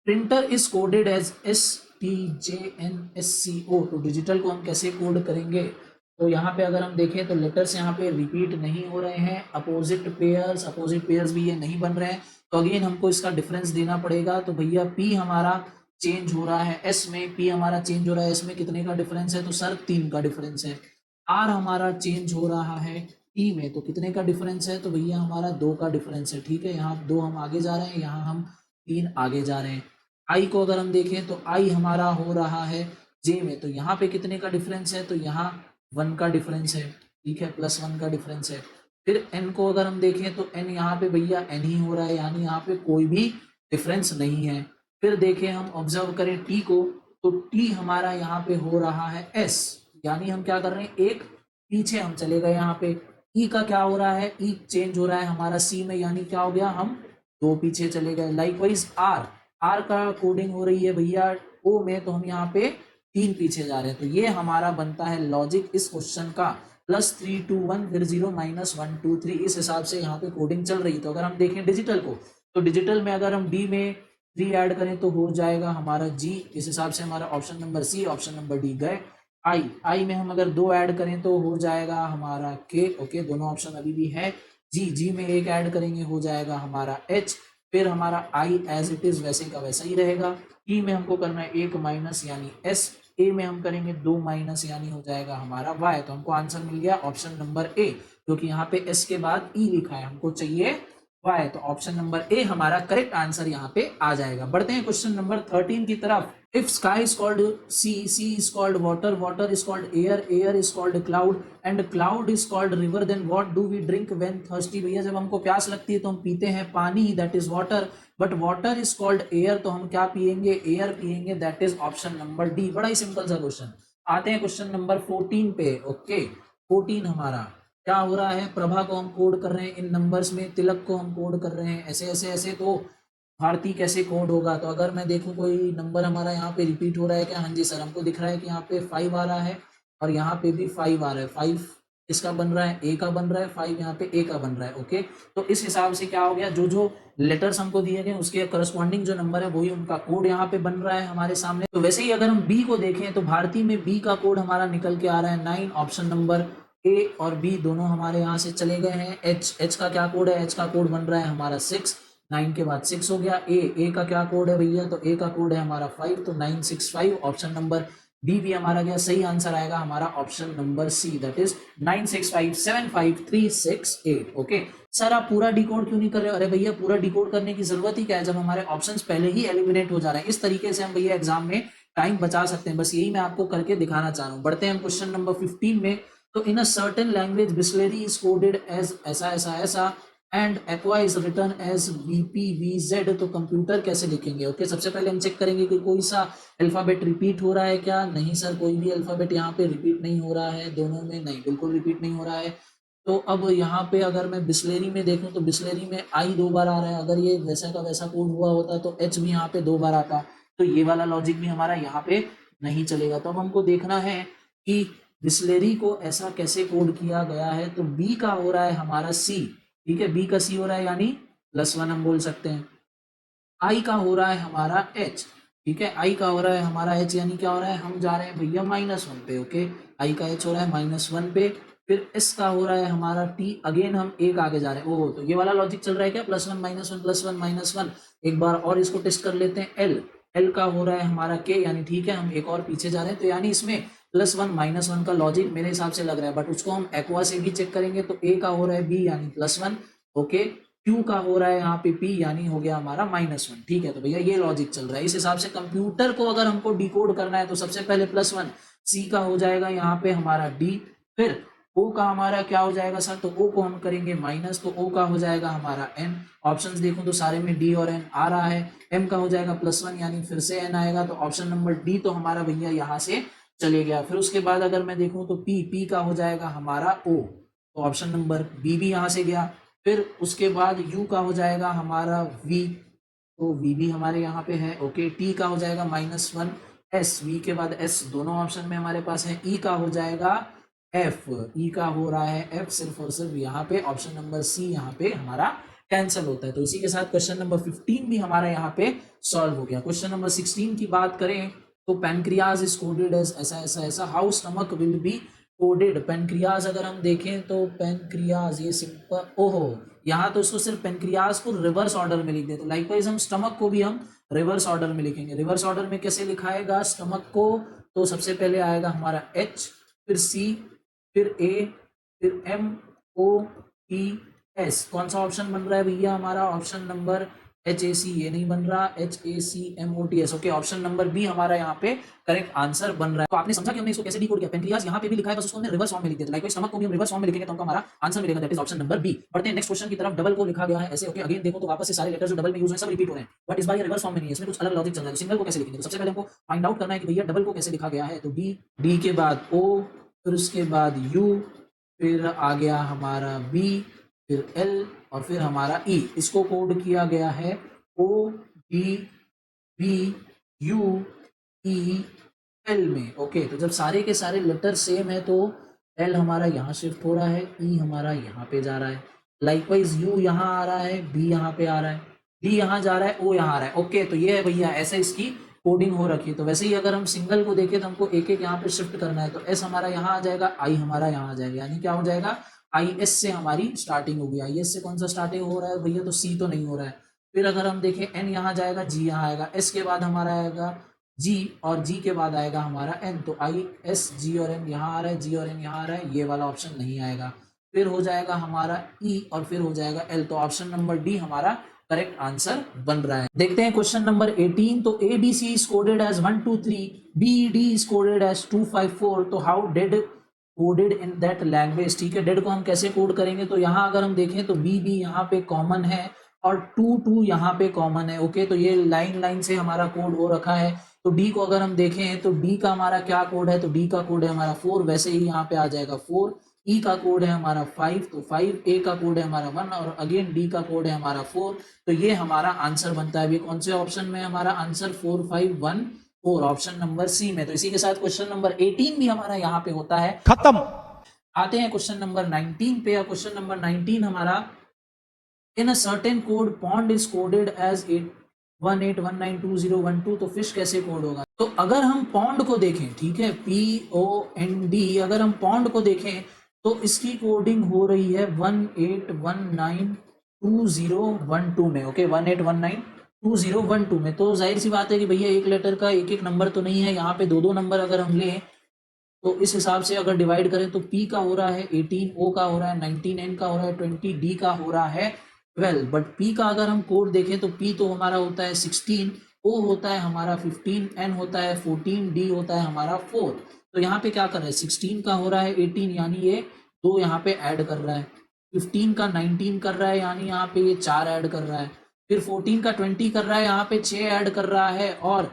Printer is coded as STJNSCO। तो डिजिटल को हम कैसे कोड करेंगे? तो यहाँ पे अगर हम देखें तो लेटर्स यहाँ पे रिपीट नहीं हो रहे हैं। अपोजिट पेयर्स भी ये नहीं बन रहे हैं, तो अगेन हमको इसका डिफरेंस देना पड़ेगा। तो भैया P हमारा चेंज हो रहा है S में, P हमारा चेंज हो रहा है S में, कितने का डिफरेंस है? तो सर 3 का डिफरेंस है। R हमारा चेंज हो रहा है T में, तो कितने का डिफरेंस है? तो भैया हमारा 2 का डिफरेंस है। ठीक है, यहाँ 2 हम आगे जा रहे हैं, यहाँ हम 3 आगे जा रहे हैं। आई को अगर हम देखें तो आई हमारा हो रहा है जे में, तो यहाँ पे कितने का डिफरेंस है? तो यहाँ 1 का डिफरेंस है। ठीक है, +1 का डिफरेंस है। फिर एन को अगर हम देखें तो एन यहाँ पे भैया एन ही हो रहा है, यानी यहाँ पे कोई भी डिफरेंस नहीं है। फिर देखें हम ऑब्जर्व करें टी को, तो टी हमारा यहाँ पे हो रहा है एस, यानी हम क्या कर रहे हैं, एक पीछे हम चले गए। यहाँ पे ई का क्या हो रहा है? ई चेंज हो रहा है हमारा सी में, यानी क्या हो गया, हम 2 पीछे चले गए। लाइकवाइज आर का कोडिंग हो रही है भैया ओ में, तो हम यहाँ पे 3 पीछे जा रहे हैं। तो ये हमारा बनता है लॉजिक इस क्वेश्चन का, +3 2 1 फिर 0 -1 2 3, इस हिसाब से यहाँ पे कोडिंग चल रही है। तो अगर हम देखें डिजिटल को, तो डिजिटल में अगर हम डी में 3 ऐड करें तो हो जाएगा हमारा जी, इस हिसाब से हमारा option number C, option number D गए। आई में हम अगर 2 ऐड करें तो हो जाएगा हमारा के। ओके, दोनों ऑप्शन अभी भी है। जी में 1 ऐड करेंगे हो जाएगा हमारा एच। फिर हमारा आई एज इट इज वैसे का वैसा ही रहेगा। ई में हमको करना है 1 माइनस यानी एस, ए में हम करेंगे 2 माइनस यानी हो जाएगा हमारा वाई। तो हमको आंसर मिल गया ऑप्शन नंबर ए, क्योंकि यहाँ पे एस के बाद ई लिखा है, हमको चाहिए वाई। तो ऑप्शन नंबर ए हमारा करेक्ट आंसर यहाँ पे आ जाएगा। बढ़ते हैं क्वेश्चन नंबर 13 की तरफ। If sky is called sea, sea is called water, water is called air, air is called cloud and cloud is called river, then what do we drink when thirsty. भैया जब हमको प्यास लगती है तो हम पीते हैं पानी, that is water. But water is called air, तो हम क्या पिएंगे? एयर पिएंगे, that is option number D. बड़ा ही सिंपल सा क्वेश्चन। आते हैं क्वेश्चन नंबर 14 पे। ओके 14 हमारा क्या हो रहा है? प्रभा को हम कोड कर रहे हैं इन नंबर्स में, तिलक को हम कोड कर रहे हैं ऐसे ऐसे ऐसे। तो भारती कैसे कोड होगा? तो अगर मैं देखूं कोई नंबर हमारा यहाँ पे रिपीट हो रहा है क्या? हाँ जी सर, हमको दिख रहा है कि यहाँ पे 5 आ रहा है और यहाँ पे भी 5 आ रहा है। 5 इसका बन रहा है, ए का बन रहा है, 5 यहाँ पे ए का बन रहा है। ओके तो इस हिसाब से क्या हो गया, जो जो लेटर्स हमको दिए गए उसके करस्पॉन्डिंग जो नंबर है वही उनका कोड यहाँ पे बन रहा है हमारे सामने। तो वैसे ही अगर हम बी को देखें तो भारती में बी का कोड हमारा निकल के आ रहा है 9। ऑप्शन नंबर ए और बी दोनों हमारे यहाँ से चले गए हैं। एच, एच का क्या कोड है? एच का कोड बन रहा है हमारा 6। 9 के बाद 6 हो गया। ए का क्या कोड है भैया? तो ए का कोड है हमारा 5, तो 965। ऑप्शन नंबर डी भी हमारा गया। सही आंसर आएगा हमारा option number C, that is 965755368। Okay sir आप पूरा डिकोड क्यों नहीं कर रहे हो? अरे भैया पूरा डिकोड करने की जरूरत ही क्या है जब हमारे ऑप्शंस पहले ही एलिमिनेट हो जा रहे हैं। इस तरीके से हम भैया एग्जाम में टाइम बचा सकते हैं, बस यही मैं आपको करके दिखाना चाह रहा हूँ। बढ़ते हैं क्वेश्चन नंबर 15 में। तो in a certain language Bisleri is coded as ऐसा ऐसा ऐसा and Aqua is written as VPVZ। तो कंप्यूटर कैसे लिखेंगे? ओके सबसे पहले हम चेक करेंगे कि कोई सा अल्फाबेट रिपीट हो रहा है क्या। नहीं सर, कोई भी अल्फाबेट यहाँ पे रिपीट नहीं हो रहा है, दोनों में नहीं, बिल्कुल रिपीट नहीं हो रहा है। तो अब यहाँ पे अगर मैं बिस्लेरी में देखूं तो बिस्लेरी में आई 2 बार आ रहा है। अगर ये वैसा का वैसा कोड हुआ होता तो एच भी यहाँ पे 2 बार आता, तो ये वाला लॉजिक भी हमारा यहाँ पे नहीं चलेगा। तो अब हमको देखना है कि बिस्लेरी को ऐसा कैसे कोड किया गया है। तो बी का हो रहा है हमारा सी, ठीक है, बी का सी हो रहा है यानी +1 हम बोल सकते हैं। आई का हो रहा है हमारा एच, ठीक है, आई का हो रहा है हमारा एच यानी क्या हो रहा है, हम जा रहे हैं भैया -1 पे। ओके आई का एच हो रहा है -1 पे। फिर एस का हो रहा है हमारा टी, अगेन हम एक आगे जा रहे हैं। ओह तो ये वाला लॉजिक चल रहा है क्या, +1 -1 +1 -1। एक बार और इसको टेस्ट कर लेते हैं। एल, एल का हो रहा है हमारा के, यानी ठीक है हम एक और पीछे जा रहे हैं। तो यानी इसमें +1 -1 का लॉजिक मेरे हिसाब से लग रहा है, बट उसको हम एक्वा से भी चेक करेंगे। तो ए का हो रहा है बी यानी +1। ओके क्यू का हो रहा है यहाँ पे पी यानी हो गया हमारा -1। ठीक है तो भैया ये लॉजिक चल रहा है। इस हिसाब से कंप्यूटर को अगर हमको डिकोड करना है तो सबसे पहले +1, सी का हो जाएगा यहाँ पे हमारा डी, फिर ओ का हमारा क्या हो जाएगा सर, तो ओ को हम करेंगे माइनस, तो ओ का हो जाएगा हमारा एन। ऑप्शंस देखूं तो सारे में डी और एन आ रहा है। एम का हो जाएगा +1 यानी फिर से एन आएगा, तो ऑप्शन नंबर डी तो हमारा भैया यहाँ से चले गया। फिर उसके बाद अगर मैं देखूं तो पी, पी का हो जाएगा हमारा ओ, तो ऑप्शन नंबर बी भी यहाँ से गया। फिर उसके बाद U का हो जाएगा हमारा V, तो V भी हमारे यहाँ पे है। ओके T का हो जाएगा -1, S, V के बाद S दोनों ऑप्शन में हमारे पास है। E का हो जाएगा F, E का हो रहा है F, सिर्फ और सिर्फ यहाँ पे ऑप्शन नंबर C यहाँ पे हमारा कैंसिल होता है। तो इसी के साथ क्वेश्चन नंबर 15 भी हमारा यहाँ पे सॉल्व हो गया। क्वेश्चन नंबर 16 की बात करें तो पैनक्रियाज इज कोडेड एज ऐसा ऐसा ऐसा, how stomach will be coded. Pancreas अगर हम देखें तो पेनक्रियाज ये सिंपल, ओहो यहाँ तो इसको सिर्फ पेनक्रियाज को रिवर्स ऑर्डर में लिख देते। लाइकवाइज हम स्टमक को भी हम रिवर्स ऑर्डर में लिखेंगे। रिवर्स ऑर्डर में कैसे लिखाएगा स्टमक को, तो सबसे पहले आएगा हमारा एच, फिर सी, फिर ए, फिर एम, ओ, टी, एस। कौन सा ऑप्शन बन रहा है भैया हमारा, ऑप्शन नंबर HAC, ये नहीं बन रहा, HACMOTS। Okay option number B हमारा यहाँ पे करेक्ट आंसर बन रहा है। तो आपने समझा कि हमने इसको कैसे डिकोड किया। पेनक्रियाज यहाँ पे भी लिखा है, बस उसको हमने रिवर्स फॉर्म में लिख दिया। लाइक स्टमक को भी हम रिवर्स फॉर्म में लिखेंगे तो हमको हमारा आंसर मिलेगा, that is option number B. बढ़ते हैं नेक्स्ट क्वेश्चन की तरफ। डबल को लिखा गया है ऐसे। ओके अगेन देखो तो वापस से सारे लेटर्स जो डबल में यूज हैं सब रिपीट हो रहे हैं, बट इस बार ये रिवर्स फॉर्म में नहीं है, इसमें कुछ अलग लॉजिक चल रहा है। सिंगल को कैसे लिखेंगे, तो सबसे पहले हमको फाइंड आउट करना है कि भैया डबल को कैसे लिखा गया है। तो डी, डी के बाद ओ, फिर उसके बाद यू, फिर आ गया हमारा बी, फिर एल और फिर हमारा ई। इसको कोड किया गया है O D B U E L में। ओके तो जब सारे के सारे लेटर सेम है तो एल हमारा यहाँ शिफ्ट हो रहा है, ई हमारा यहाँ पे जा रहा है। लाइकवाइज यू यहाँ आ रहा है, बी यहाँ पे आ रहा है, डी यहाँ जा रहा है, ओ यहाँ आ रहा है। ओके तो ये है भैया ऐसे इसकी कोडिंग हो रखी है। तो वैसे ही अगर हम सिंगल को देखें तो हमको एक एक यहाँ पे शिफ्ट करना है। तो एस हमारा यहाँ आ जाएगा, आई हमारा यहाँ आ जाएगा, यानी क्या हो जाएगा IS से हमारी स्टार्टिंग होगी। IS से कौन सा स्टार्टिंग हो रहा है भैया, तो सी तो नहीं हो रहा है। फिर अगर हम देखें एन यहाँ जाएगा, जी यहाँ आएगा, एस के बाद हमारा आएगा जी और जी के बाद आएगा हमारा एन। तो आई एस जी और एन यहाँ आ रहा है, जी और एन यहाँ आ रहा है, ये वाला ऑप्शन नहीं आएगा। फिर हो जाएगा हमारा ई और फिर हो जाएगा एल। तो ऑप्शन नंबर डी हमारा करेक्ट आंसर बन रहा है। देखते हैं क्वेश्चन नंबर 18। तो A B C is coded as 1 2 3, B D is coded as 2 5 4। तो how did coded in that language. ठीक है, डेड को हम कैसे कोड करेंगे, तो यहाँ अगर हम देखें तो बी बी यहाँ पे कॉमन है और 2 2 यहाँ पे कॉमन है। ओके, तो ये लाइन लाइन से हमारा कोड हो रखा है। तो डी को अगर हम देखें तो डी का हमारा क्या कोड है, तो डी का कोड है हमारा 4, वैसे ही यहाँ पे आ जाएगा 4। ई का कोड है हमारा 5, तो 5। ए का कोड है हमारा 1 और अगेन डी का कोड है हमारा 4। तो ये हमारा आंसर बनता है। अभी कौन से ऑप्शन में हमारा आंसर 4 5 1 4, ऑप्शन नंबर सी में। तो इसी के साथ क्वेश्चन नंबर 18 भी हमारा यहाँ पे होता है खत्म। आते हैं क्वेश्चन नंबर 19 पे। क्वेश्चन नंबर 19 हमारा in a certain code pond is coded as 1819201 तो फिश कैसे कोड होगा। तो अगर हम पॉन्ड को देखें, ठीक है, POND, अगर हम पॉन्ड को देखें तो इसकी कोडिंग हो रही है 18192012 में। ओके, 18192012 में। तो जाहिर सी बात है कि भैया एक लेटर का एक एक नंबर तो नहीं है, यहाँ पे दो दो नंबर अगर हम लें तो इस हिसाब से अगर डिवाइड करें तो P का हो रहा है 18, O का हो रहा है 19, N का हो रहा है 20, D का हो रहा है 12। बट P का अगर हम कोड देखें तो P तो हमारा होता है 16, O होता है हमारा 15, N होता है 14, D होता है हमारा 4। तो यहाँ पे क्या कर रहा है, 16 का हो रहा है 18, यानी ये 2 यहाँ पे ऐड कर रहा है। 15 का 19 कर रहा है, यानी यहाँ पे ये 4 ऐड कर रहा है। फिर 14 का 20 कर रहा है, यहाँ पे 6 ऐड कर रहा है। और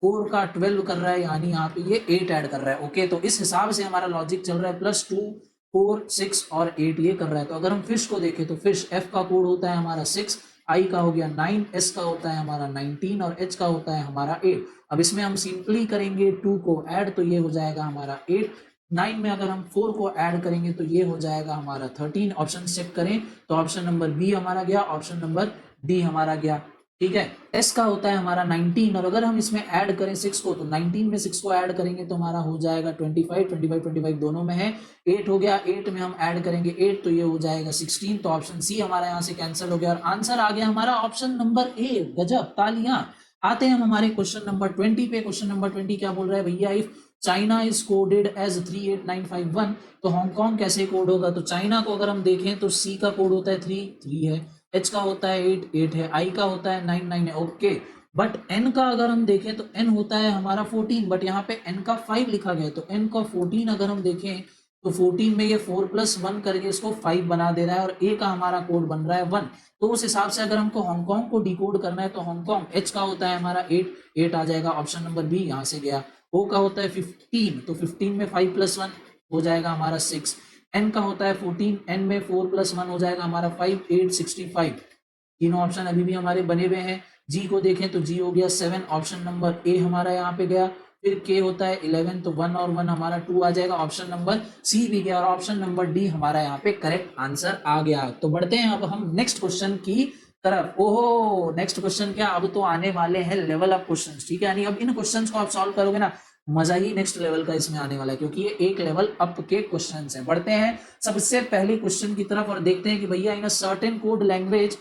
4 का 12 कर रहा है, यानी यहाँ पे ये 8 ऐड कर रहा है। ओके, तो इस हिसाब से हमारा लॉजिक चल रहा है। +2 4 6 और 8 ये कर रहा है। तो अगर हम फिश को देखें तो फिश F का कोड होता है हमारा 6, I का हो गया 9, S का होता है हमारा 19 और H का होता है हमारा 8। अब इसमें हम सिंपली करेंगे 2 को ऐड, तो ये हो जाएगा हमारा 8। 9 में अगर हम 4 को ऐड करेंगे तो ये हो जाएगा हमारा 13। ऑप्शन चेक करें तो ऑप्शन नंबर बी हमारा गया, ऑप्शन नंबर डी हमारा गया। ठीक है, एस का होता है हमारा 19 और अगर हम इसमें ऐड करें 6 को तो 19 में 6 को ऐड करेंगे तो हमारा हो जाएगा 25, 25 25 दोनों में है 8 हो गया। 8 में हम ऐड करेंगे 8 तो ये हो जाएगा 16। तो ऑप्शन सी हमारा यहाँ से कैंसिल हो गया और आंसर आ गया हमारा ऑप्शन नंबर ए। गजब, तालियां। आते हैं हम हमारे क्वेश्चन नंबर 20 पे। क्वेश्चन नंबर 20 क्या बोल रहा है भैया, if China is coded as 38951 तो हांगकांग कैसे कोड होगा। तो चाइना को अगर हम देखें तो सी का कोड होता है 3 है, H का होता है 8 है, I का होता है 9 है। ओके, बट N का अगर हम देखें तो N होता है हमारा 14, बट यहाँ पे N का 5 लिखा गया है। तो N का 14 अगर हम देखें तो 14 में ये 4 + 1 करके इसको 5 बना दे रहा है और A का हमारा कोड बन रहा है 1। तो उस हिसाब से अगर हमको हांगकांग को डिकोड करना है तो हांगकांग H का होता है हमारा 8 आ जाएगा, ऑप्शन नंबर बी यहाँ से गया। O का होता है 15, तो 15 में 5 + 1 हो जाएगा हमारा 6। N का होता है 14, N में 4 + 1 हो जाएगा हमारा 5, 8 65। तीनों ऑप्शन अभी भी हमारे बने हुए हैं। जी को देखें तो जी हो गया 7, ऑप्शन नंबर ए हमारा यहाँ पे गया। फिर के होता है 11, तो 1 और 1 हमारा 2 आ जाएगा, ऑप्शन नंबर सी भी गया और ऑप्शन नंबर डी हमारा यहाँ पे करेक्ट आंसर आ गया। तो बढ़ते हैं अब हम नेक्स्ट क्वेश्चन की तरफ। ओहो, नेक्स्ट क्वेश्चन क्या, अब तो आने वाले हैं लेवल अप क्वेश्चंस। ठीक है, यानी अब इन क्वेश्चंस को आप सॉल्व करोगे ना, मजा ही नेक्स्ट लेवल का इसमें आने वाला है, क्योंकि ये एक लेवल अप के क्वेश्चंस हैं। बढ़ते हैं सबसे पहले क्वेश्चन की तरफ और देखते हैं कि भैया in a certain code language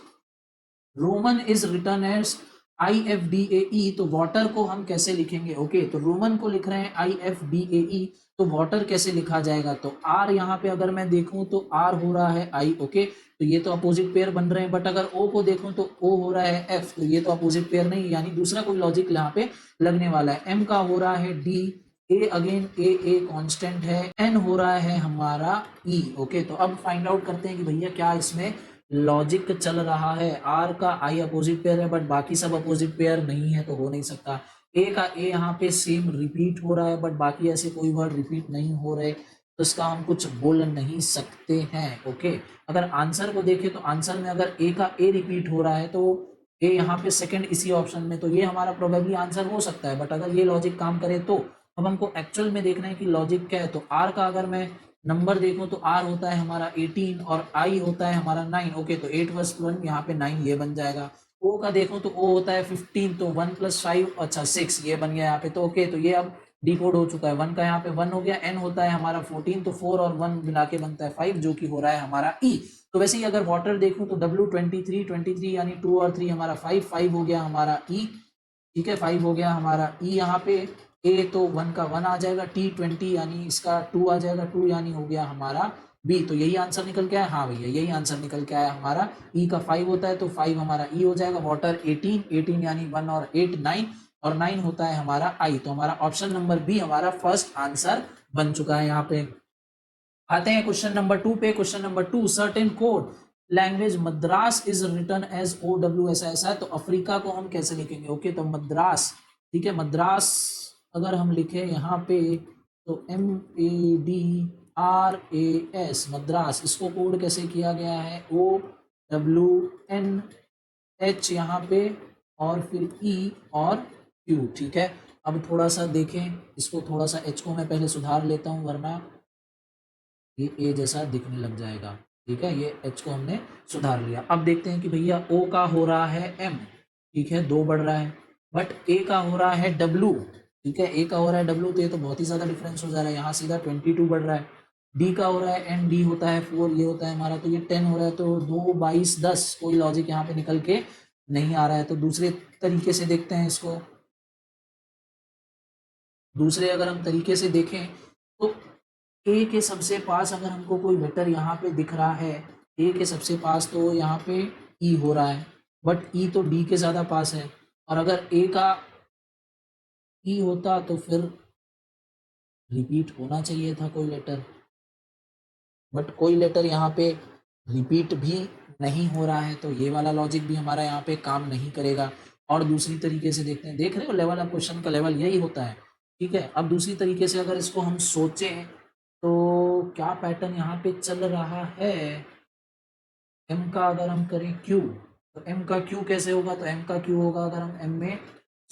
Roman is written as IFDAE, तो वाटर को हम कैसे लिखेंगे। ओके, तो रोमन को लिख रहे हैं IFDAE, तो वाटर कैसे लिखा जाएगा। तो R यहाँ पे अगर मैं देखूं तो R हो रहा है I। ओके, तो ये तो अपोजिट पेयर बन रहे हैं, बट अगर O को देखूं तो O हो रहा है F, तो ये तो अपोजिट पेयर नहीं, यानी दूसरा कोई लॉजिक यहाँ पे लगने वाला है। M का हो रहा है D, A again A constant है, N हो रहा है हमारा E। ओके, तो अब फाइंड आउट करते हैं कि भैया क्या इसमें लॉजिक चल रहा है। आर का आई अपोजिट पेयर है, बट बाकी सब अपोजिट पेयर नहीं है, तो हो नहीं सकता। ए का ए यहाँ पे सेम रिपीट हो रहा है, बट बाकी ऐसे कोई वर्ड रिपीट नहीं हो रहे, तो इसका हम कुछ बोल नहीं सकते हैं। ओके, अगर आंसर को देखें तो आंसर में अगर ए का ए रिपीट हो रहा है तो ए यहाँ पे सेकंड इसी ऑप्शन में, तो ये हमारा प्रोबेबली आंसर हो सकता है। बट अगर ये लॉजिक काम करे तो अब हमको एक्चुअल में देखना है कि लॉजिक क्या है। तो आर का अगर मैं नंबर देखो तो R होता है हमारा 18 और I होता है हमारा 9। ओके, तो 8 + 1 यहाँ पे 9 ये बन जाएगा। O का देखो तो O होता है 15, तो 1 + 5 अच्छा 6 ये बन गया यहाँ पे। तो ओके, तो ये अब डिकोड हो चुका है। 1 का यहाँ पे 1 हो गया। N होता है हमारा 14, तो 4 और 1 मिला के बनता है 5, जो कि हो रहा है हमारा E। तो वैसे ही अगर वाटर देखूं तो W 23 यानी 2 और 3 हमारा 5 हो गया हमारा E। ठीक है, 5 हो गया हमारा E यहाँ पे। A तो 1 का 1 आ जाएगा, T 20 यानी इसका 2 आ जाएगा, 2 यानी हो गया हमारा बी, तो यही आंसर निकल के आया। हाँ भैया यही आंसर निकल के आया हमारा। ई का 5 होता है तो 5 हमारा ई हो जाएगा। वाटर 18 यानी 1 और 8 9 और 9 होता है हमारा आई। तो हमारा ऑप्शन नंबर बी हमारा फर्स्ट आंसर बन चुका है यहाँ पे। आते हैं क्वेश्चन नंबर 2 पे। Question number 2, certain code language Madras is written as OW, ऐसा है तो अफ्रीका को हम कैसे लिखेंगे? ओके तो मद्रास, ठीक है, मद्रास अगर हम लिखें यहाँ पे तो MADRAS मद्रास, इसको कोड कैसे किया गया है? OWNH यहाँ पे और फिर E और Q, ठीक है। अब थोड़ा सा देखें इसको, थोड़ा सा H को मैं पहले सुधार लेता हूँ वरना ये ए जैसा दिखने लग जाएगा, ठीक है। ये एच को हमने सुधार लिया। अब देखते हैं कि भैया ओ का हो रहा है एम, ठीक है, 2 बढ़ रहा है, बट ए का हो रहा है डब्लू, ठीक है, ए का हो रहा है डब्लू, तो ये तो बहुत ही ज्यादा डिफरेंस हो जा रहा है, यहाँ सीधा 22 बढ़ रहा है। डी का हो रहा है एन, डी होता है 4, ये होता है हमारा, तो ये 10 हो रहा है, तो 2 22 10, कोई लॉजिक यहाँ पे निकल के नहीं आ रहा है। तो दूसरे तरीके से देखते हैं इसको। दूसरे अगर हम तरीके से देखें तो ए के सबसे पास अगर हमको कोई लेटर यहाँ पे दिख रहा है, ए के सबसे पास, तो यहाँ पे ई हो रहा है, बट ई तो डी के ज़्यादा पास है। और अगर ए का ई होता तो फिर रिपीट होना चाहिए था कोई लेटर, बट कोई लेटर यहाँ पे रिपीट भी नहीं हो रहा है, तो ये वाला लॉजिक भी हमारा यहाँ पे काम नहीं करेगा। और दूसरी तरीके से देखते हैं, देख रहे हो लेवल ऑफ क्वेश्चन का लेवल यही होता है, ठीक है। अब दूसरी तरीके से अगर इसको हम सोचें तो क्या पैटर्न यहाँ पे चल रहा है? एम का अगर हम करें क्यू, तो एम का क्यू कैसे होगा? तो एम का क्यू होगा अगर हम एम में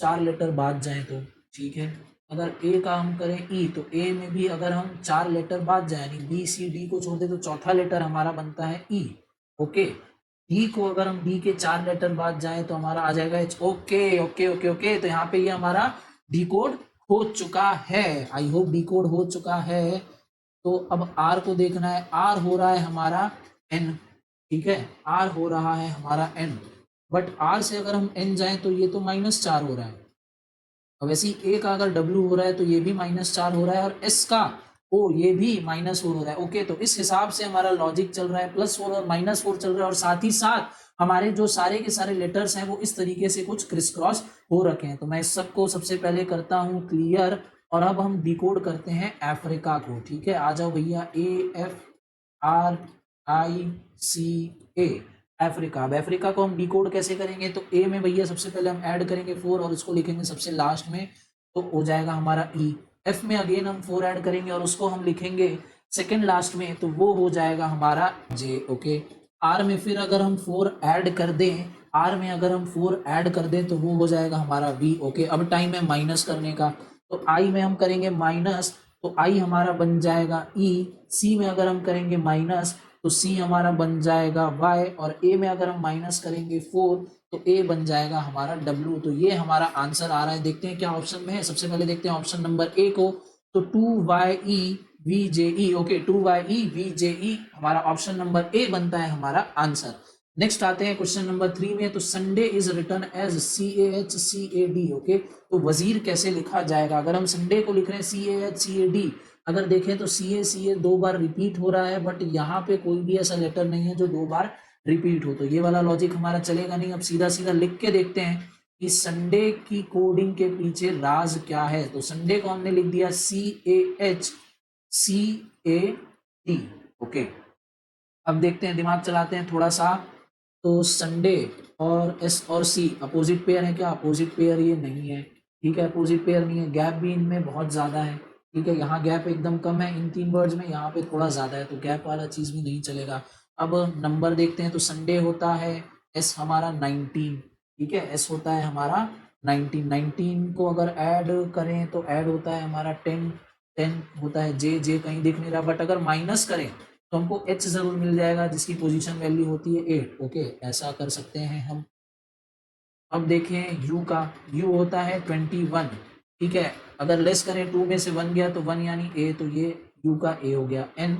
4 लेटर बाद जाएं तो, ठीक है। अगर ए का हम करें ई, तो ए में भी अगर हम 4 लेटर बाद जाए, यानी बी सी डी को छोड़ दे तो चौथा लेटर हमारा बनता है ई, ओके। डी को अगर हम डी के 4 लेटर बाद जाए तो हमारा आ जाएगा H, okay okay okay okay. तो यहाँ पे ये हमारा डी कोड हो चुका है, आई होप डी कोड हो चुका है। तो अब आर को देखना है, आर हो रहा है हमारा एन, ठीक है, आर हो रहा है हमारा एन, बट आर से अगर हम एन जाए तो ये तो -4 हो रहा है। अब वैसे ही ए का अगर डब्ल्यू हो रहा है तो ये भी -4 हो रहा है, और एस का ओ ये भी -4 हो रहा है, ओके। तो इस हिसाब से हमारा लॉजिक चल रहा है, +4 और -4 चल रहा है, और साथ ही साथ हमारे जो सारे के सारे लेटर्स हैं वो इस तरीके से कुछ क्रिस क्रॉस हो रखे हैं। तो मैं इस सबको सबसे पहले करता हूँ क्लियर, और अब हम डिकोड करते हैं अफ्रीका को, ठीक है। आ जाओ भैया, AFRICA अफ्रीका। अब अफ्रीका को हम डिकोड कैसे करेंगे? तो ए में भैया सबसे पहले हम ऐड करेंगे 4 और उसको लिखेंगे सबसे लास्ट में, तो हो जाएगा हमारा ई। एफ में अगेन हम 4 ऐड करेंगे और उसको हम लिखेंगे सेकेंड लास्ट में, तो वो हो जाएगा हमारा जे, ओके। आर में फिर अगर हम 4 ऐड कर दें, आर में अगर हम 4 ऐड कर दें तो वो हो जाएगा हमारा वी, ओके। अब टाइम है माइनस करने का, तो आई में हम करेंगे माइनस, तो आई हमारा बन जाएगा ई। सी में अगर हम करेंगे माइनस तो सी हमारा बन जाएगा वाई, और ए में अगर हम माइनस करेंगे 4 तो ए बन जाएगा हमारा डब्ल्यू। तो ये हमारा आंसर आ रहा है। देखते हैं क्या ऑप्शन में है। सबसे पहले देखते हैं ऑप्शन नंबर ए को, तो 2YEVJE, ओके, 2YEVJE हमारा ऑप्शन नंबर ए बनता है हमारा आंसर। नेक्स्ट आते हैं क्वेश्चन नंबर 3 में। तो Sunday is written as CAHCAD, okay. तो वजीर कैसे लिखा जाएगा? अगर हम संडे को लिख रहे हैं CAHCAD, अगर देखें तो CA 2 बार रिपीट हो रहा है, बट यहाँ पे कोई भी ऐसा लेटर नहीं है जो 2 बार रिपीट हो, तो ये वाला लॉजिक हमारा चलेगा नहीं। अब सीधा सीधा लिख के देखते हैं कि संडे की कोडिंग के पीछे राज क्या है। तो संडे को हमने लिख दिया CAHCAD, ओके। अब देखते हैं, दिमाग चलाते हैं थोड़ा सा। तो संडे और एस और सी अपोजिट पेयर है क्या? अपोजिट पेयर ये नहीं है, ठीक है, अपोजिट पेयर नहीं है। गैप भी इनमें बहुत ज़्यादा है, ठीक है, यहाँ गैप एकदम कम है इन 3 वर्ड्स में, यहाँ पे थोड़ा ज़्यादा है, तो गैप वाला चीज़ भी नहीं चलेगा। अब नंबर देखते हैं, तो संडे होता है एस हमारा 19, ठीक है, एस होता है हमारा 19 को अगर ऐड करें तो ऐड होता है हमारा 10 होता है, जे कहीं दिख नहीं रहा, बट अगर माइनस करें तो हमको एच जरूर मिल जाएगा जिसकी पोजीशन वैल्यू होती है 8, ओके, ऐसा कर सकते हैं हम। अब देखें यू का, यू होता है 21, ठीक है, अगर लेस करें 2 में से 1 गया तो 1 यानी ए, तो ये यू का ए हो गया। एन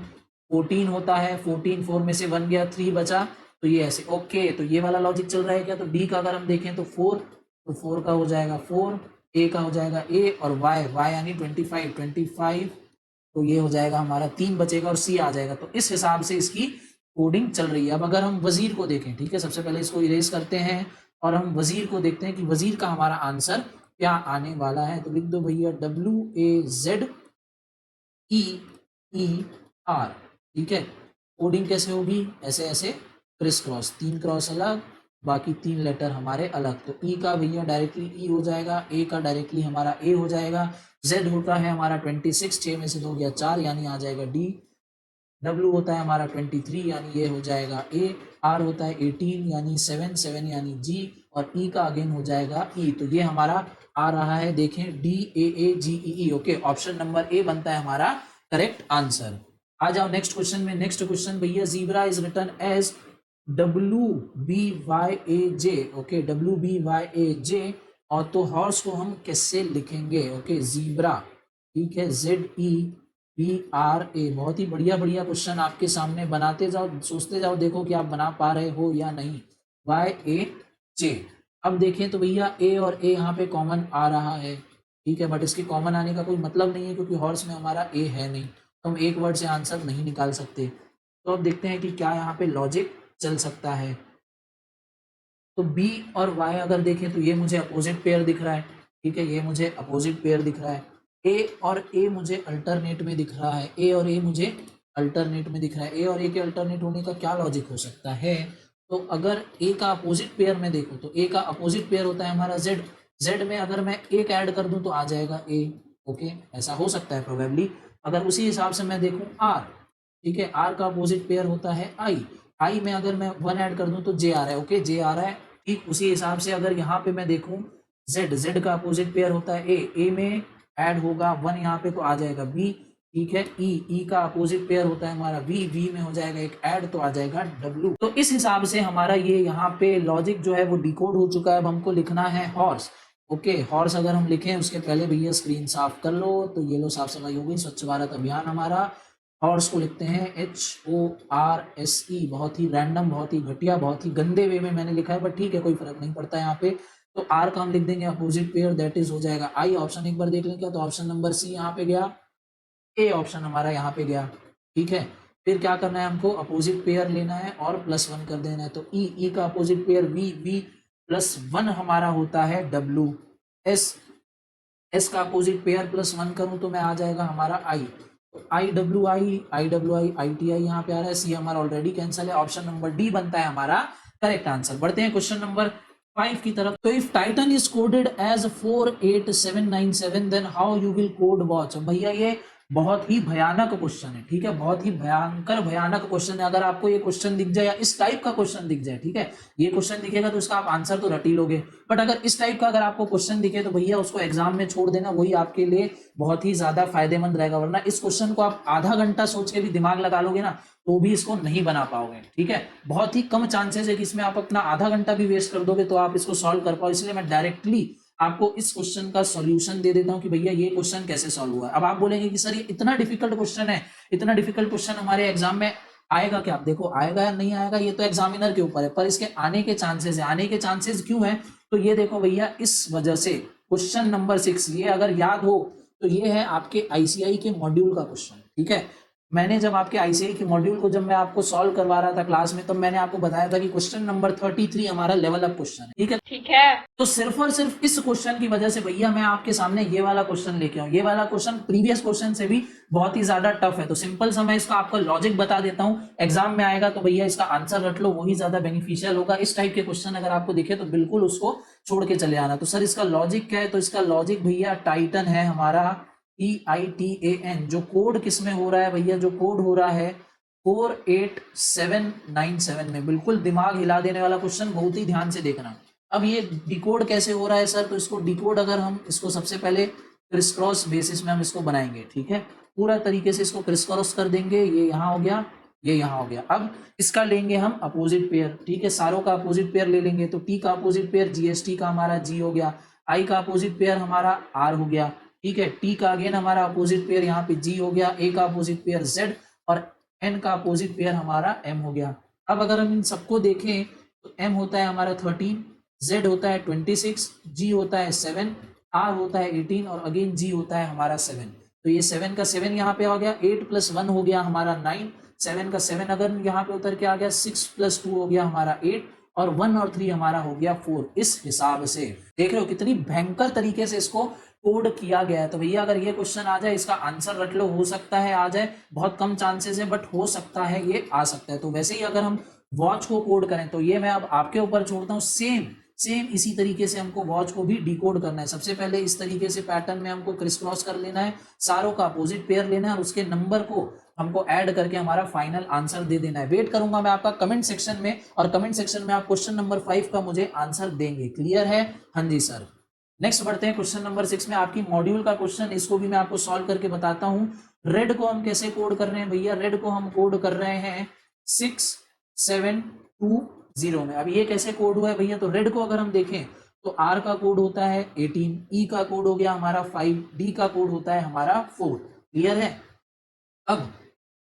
14 होता है, 14 4 में से 1 गया 3 बचा, तो ये ऐसे, ओके। तो ये वाला लॉजिक चल रहा है क्या? तो डी का अगर हम देखें तो 4, तो 4 का हो जाएगा 4, ए का हो जाएगा ए, और वाई यानी 25 तो ये हो जाएगा हमारा 3 बचेगा और सी आ जाएगा। तो इस हिसाब से इसकी कोडिंग चल रही है। अब अगर हम वजीर को देखें, ठीक है, सबसे पहले इसको इरेज करते हैं और हम वजीर को देखते हैं कि वजीर का हमारा आंसर क्या आने वाला है। तो लिख दो भैया WAZEER, ठीक है। कोडिंग कैसे होगी, ऐसे ऐसे क्रिस क्रॉस, 3 क्रॉस अलग, बाकी 3 लेटर हमारे अलग। तो ई का भैया डायरेक्टली ई हो जाएगा, ए का डायरेक्टली हमारा ए हो जाएगा, जेड होता है हमारा 26, 6 में से 2 गया 4 यानी आ जाएगा डी, डब्ल्यू होता है हमारा 23 यानी ये हो जाएगा ए, आर होता है 18 यानी 7, 7 यानी जी, और ई का अगेन हो जाएगा ई। तो ये हमारा आ रहा है, देखें DAAGEE। Okay, option number A बनता है हमारा करेक्ट आंसर। आ जाओ नेक्स्ट क्वेश्चन में। नेक्स्ट क्वेश्चन भैया, zebra is written as WBYAJ। Okay, WBYAJ। और तो हॉर्स को हम कैसे लिखेंगे? ओके, जीब्रा, ठीक है, ZEBRA। बहुत ही बढ़िया बढ़िया क्वेश्चन आपके सामने, बनाते जाओ, सोचते जाओ, देखो कि आप बना पा रहे हो या नहीं। YAJ। अब देखें तो भैया ए और ए यहाँ पे कॉमन आ रहा है, ठीक है, बट इसके कॉमन आने का कोई मतलब नहीं है क्योंकि हॉर्स में हमारा ए है नहीं, तो हम एक वर्ड से आंसर नहीं निकाल सकते। तो अब देखते हैं कि क्या यहाँ पे लॉजिक चल सकता है। तो बी और वाई अगर देखें तो ये मुझे अपोजिट पेयर दिख रहा है, ठीक है, ये मुझे अपोजिट पेयर दिख रहा है। ए और ए मुझे अल्टरनेट में दिख रहा है, ए और ए मुझे अल्टरनेट में दिख रहा है। ए और ए के अल्टरनेट होने का क्या लॉजिक हो सकता है? तो अगर ए का अपोजिट पेयर में देखो तो ए का अपोजिट पेयर होता है हमारा जेड, जेड में अगर मैं एक ऐड कर दूं तो आ जाएगा ए। ओके, ऐसा हो सकता है प्रोबेबली। अगर उसी हिसाब से मैं देखूं आर, ठीक है, आर का अपोजिट पेयर होता है आई, आई में अगर मैं 1 ऐड कर दूं तो जे आ रहा है। ओके, जे आ रहा है, ठीक। उसी हिसाब से अगर यहाँ पे मैं देखूं जेड, जेड का अपोजिट पेयर होता है ए, ए में ऐड होगा 1 यहाँ पे तो आ जाएगा बी, ठीक है। ई, ई का अपोजिट पेयर होता है हमारा वी, वी में हो जाएगा एक ऐड तो आ जाएगा डब्ल्यू। तो इस हिसाब से हमारा ये यहाँ पे लॉजिक जो है वो डिकोड हो चुका है। अब हमको लिखना है हॉर्स। ओके, हॉर्स अगर हम लिखें उसके पहले भैया स्क्रीन साफ कर लो। तो ये लो, साफ सफाई हो गई, स्वच्छ भारत अभियान हमारा। हॉर्स को लिखते हैं HORSE। बहुत ही रैंडम, बहुत ही घटिया, बहुत ही गंदे वे में मैंने लिखा है, बट ठीक है, कोई फर्क नहीं पड़ता है यहाँ पे। तो आर का हम लिख देंगे अपोजिट पेयर, दैट इज हो जाएगा आई। ऑप्शन एक बार देख लें क्या, तो ऑप्शन नंबर सी यहाँ पे गया, ए ऑप्शन हमारा यहाँ पे गया, ठीक है। फिर क्या करना है हमको, अपोजिट पेयर लेना है और +1 कर देना है। तो ई, ई का अपोजिट पेयर वी, वी +1 हमारा होता है डब्ल्यू। एस, एस का अपोजिट पेयर +1 करूं तो मैं आ जाएगा हमारा आई। तो IWI, IWI, ITI यहाँ पे आ रहा है। सी हमारा ऑलरेडी कैंसिल है, ऑप्शन नंबर डी बनता है हमारा करेक्ट आंसर। बढ़ते हैं क्वेश्चन नंबर 5 की तरफ। तो if Titan is coded as 48797 then how you will code watch. भैया ये बहुत ही भयानक क्वेश्चन है, ठीक है, बहुत ही भयंकर भयानक क्वेश्चन है। अगर आपको ये क्वेश्चन दिख जाए या इस टाइप का क्वेश्चन दिख जाए, ठीक है, ये क्वेश्चन दिखेगा तो इसका आप आंसर तो रट ही लोगे, बट अगर इस टाइप का अगर आपको क्वेश्चन दिखे तो भैया उसको एग्जाम में छोड़ देना, वही आपके लिए बहुत ही ज्यादा फायदेमंद रहेगा। वरना इस क्वेश्चन को आप आधा घंटा सोच के भी दिमाग लगा लोगे ना तो भी इसको नहीं बना पाओगे, ठीक है। बहुत ही कम चांसेस है कि इसमें आप अपना आधा घंटा भी वेस्ट कर दोगे तो आप इसको सॉल्व कर पाओ। इसलिए मैं डायरेक्टली आपको इस क्वेश्चन का सॉल्यूशन दे देता हूं कि भैया ये क्वेश्चन कैसे सॉल्व हुआ है। अब आप बोलेंगे कि सर ये इतना डिफिकल्ट क्वेश्चन है, इतना डिफिकल्ट क्वेश्चन हमारे एग्जाम में आएगा क्या? देखो, आएगा या नहीं आएगा ये तो एग्जामिनर के ऊपर है, पर इसके आने के चांसेस है। आने के चांसेस क्यों है? तो ये देखो भैया, इस वजह से क्वेश्चन नंबर 6 ये अगर याद हो तो ये है आपके ICI के मॉड्यूल का क्वेश्चन, ठीक है। मैंने जब आपके ICI के मॉड्यूल को जब मैं आपको सॉल्व करवा रहा था क्लास में, तब मैंने आपको बताया था कि क्वेश्चन नंबर 33 हमारा लेवल अप क्वेश्चन है, ठीक है, ठीक है। तो सिर्फ और सिर्फ इस क्वेश्चन की वजह से भैया मैं आपके सामने ये वाला क्वेश्चन लेके आऊं। ये वाला क्वेश्चन प्रीवियस क्वेश्चन से भी बहुत ही ज्यादा टफ है। तो सिंपल सा मैं इसका आपको लॉजिक बता देता हूं, एग्जाम में आएगा तो भैया इसका आंसर रट लो, वही ज्यादा बेनिफिशियल होगा। इस टाइप के क्वेश्चन अगर आपको दिखे तो बिल्कुल उसको छोड़ के चले आना। तो सर इसका लॉजिक क्या है? तो इसका लॉजिक भैया टाइटन है हमारा, TITAN। जो कोड किस में हो रहा है भैया? जो कोड हो रहा है 48797 में। बिल्कुल दिमाग हिला देने वाला क्वेश्चन, बहुत ही ध्यान से देखना। अब ये डिकोड कैसे हो रहा है सर? तो इसको डिकोड अगर हम इसको सबसे पहले क्रिस क्रॉस बेसिस में हम इसको बनाएंगे, ठीक है, पूरा तरीके से इसको क्रिस क्रॉस कर देंगे। ये यहाँ हो गया, ये यहाँ हो गया। अब इसका लेंगे हम अपोजिट पेयर, ठीक है, सारों का अपोजिट पेयर ले लेंगे। तो टी का अपोजिट पेयर GST का हमारा G हो गया, आई का अपोजिट पेयर हमारा R हो गया, ठीक है, टी का अगेन हमारा अपोजिट पेयर यहाँ पे G हो गया, ए का अपोजिट पेयर Z और N का अपोजिट पेयर हमारा M हो गया। अब अगर हम इन सबको देखें तो M होता है हमारा 13, Z होता है 26, G होता है 7, R होता है 18 और अगेन G होता है हमारा 7। तो ये 7 का 7 यहाँ पे आ गया, 8 + 1 हो गया हमारा 9, 7 का 7 अगर यहाँ पे उतर के आ गया, 6 + 2 हो गया हमारा 8, और 1 और 3 हमारा हो गया 4। इस हिसाब से देख रहे हो कितनी भयंकर तरीके से इसको कोड किया गया है। तो भैया अगर ये क्वेश्चन आ जाए, इसका आंसर रट लो, हो सकता है आ जाए, बहुत कम चांसेस है बट हो सकता है ये आ सकता है। तो वैसे ही अगर हम वॉच को कोड करें तो ये मैं अब आपके ऊपर छोड़ता हूँ। सेम इसी तरीके से हमको वॉच को भी डिकोड करना है। सबसे पहले इस तरीके से पैटर्न में हमको क्रिस क्रॉस कर लेना है, सारों का अपोजिट पेयर लेना है और उसके नंबर को हमको ऐड करके हमारा फाइनल आंसर दे देना है। वेट करूंगा मैं आपका कमेंट सेक्शन में, और कमेंट सेक्शन में आप क्वेश्चन नंबर 5 का मुझे आंसर देंगे। क्लियर है? हाँ जी सर। नेक्स्ट बढ़ते हैं क्वेश्चन नंबर 6 में, आपकी मॉड्यूल का क्वेश्चन, इसको भी मैं आपको सॉल्व करके बताता हूं। रेड को हम कैसे कोड कर रहे हैं भैया? रेड को हम कोड कर रहे हैं 6720 में। अब ये कैसे कोड हुआ है भैया? तो रेड को अगर हम देखें तो आर का कोड होता है 18, ई का कोड हो गया हमारा 5, डी का कोड होता है हमारा 4। क्लियर है? अब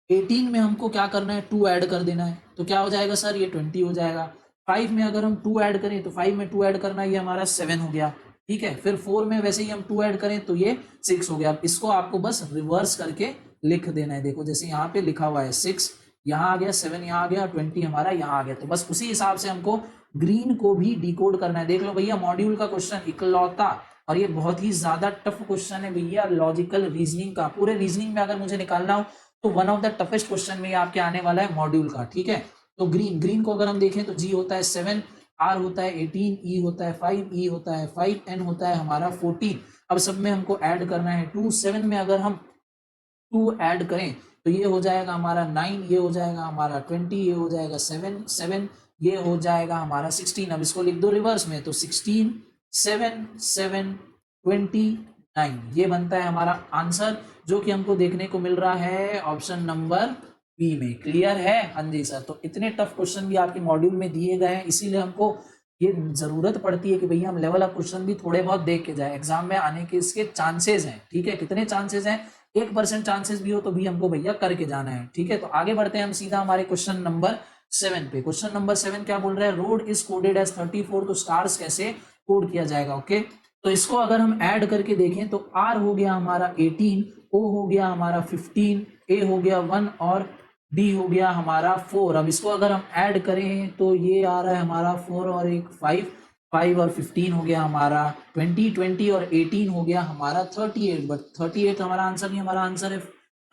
18 में हमको क्या करना है? 2 ऐड कर देना है, तो क्या हो जाएगा सर? ये 20 हो जाएगा। 5 में अगर हम 2 ऐड करें तो 5 में 2 ऐड करना, ये हमारा 7 हो गया। ठीक है, फिर 4 में वैसे ही हम 2 ऐड करें तो ये 6 हो गया। अब इसको आपको बस रिवर्स करके लिख देना है। देखो जैसे यहाँ पे लिखा हुआ है 6 यहाँ आ गया, 7 यहाँ आ गया, 20 हमारा यहाँ आ गया। तो बस उसी हिसाब से हमको ग्रीन को भी डिकोड करना है। देख लो भैया, मॉड्यूल का क्वेश्चन इकलौता, और ये बहुत ही ज्यादा टफ क्वेश्चन है भैया, लॉजिकल रीजनिंग का। पूरे रीजनिंग में अगर मुझे निकालना हो तो one of the toughest question में आपके आने वाला है मॉड्यूल का। ठीक है, तो ग्रीन को अगर हम देखें तो जी होता है 7, आर होता है 18, ई होता है 5, ई होता है 5, एन होता है हमारा 14। अब सब में हमको ऐड करना है 2। 7 में अगर हम 2 ऐड करें तो ये हो जाएगा हमारा 9, ये हो जाएगा हमारा 20, ये हो जाएगा 7, 7 ये हो जाएगा हमारा 16। अब इसको लिख दो रिवर्स में, तो 16, 7, 7, 29, ये बनता है हमारा आंसर, जो कि हमको देखने को मिल रहा है ऑप्शन नंबर बी में। क्लियर है? हाँ जी सर। तो इतने टफ क्वेश्चन भी आपके मॉड्यूल में दिए गए हैं, इसीलिए हमको ये जरूरत पड़ती है कि भैया हम लेवल अप क्वेश्चन भी थोड़े बहुत देख के जाए। एग्जाम में आने के इसके चांसेस हैं। ठीक है, कितने चांसेस हैं? 1% चांसेस भी हो तो भी हमको भैया करके जाना है। ठीक है, तो आगे बढ़ते हैं हम सीधा हमारे क्वेश्चन नंबर 7 पे। क्वेश्चन नंबर 7 क्या बोल रहा है? रोड इज कोडेड एज 34, तो स्टार्स कैसे कोड किया जाएगा? ओके, तो इसको अगर हम ऐड करके देखें तो आर हो गया हमारा 18, ओ हो गया हमारा 15, ए हो गया 1 और डी हो गया हमारा 4। अब इसको अगर हम ऐड करें तो ये आ रहा है हमारा 4 और एक 5, 5 और 15 हो गया हमारा 20, 20 और 18 हो गया हमारा 38। बट 38 हमारा आंसर नहीं, हमारा आंसर है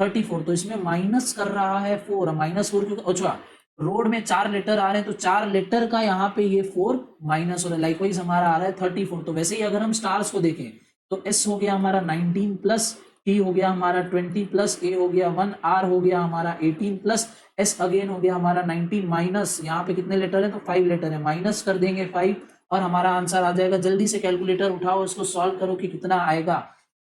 34। तो इसमें माइनस कर रहा है 4, -4 क्योंकि अच्छा रोड में 4 लेटर आ रहे हैं तो 4 लेटर का यहाँ पे ये 4 माइनस हो रहा है। लाइकवाइज हमारा आ रहा है 34। तो वैसे ही अगर हम स्टार्स को देखें तो एस हो गया हमारा 19 प्लस, टी हो गया हमारा 20 प्लस, ए हो गया 1, आर हो गया हमारा 18 प्लस, एस अगेन हो गया हमारा 19 माइनस, यहाँ पे कितने लेटर है? तो 5 लेटर है, माइनस कर देंगे 5 और हमारा आंसर आ जाएगा। जल्दी से कैलकुलेटर उठाओ, इसको सॉल्व करो कि कितना आएगा।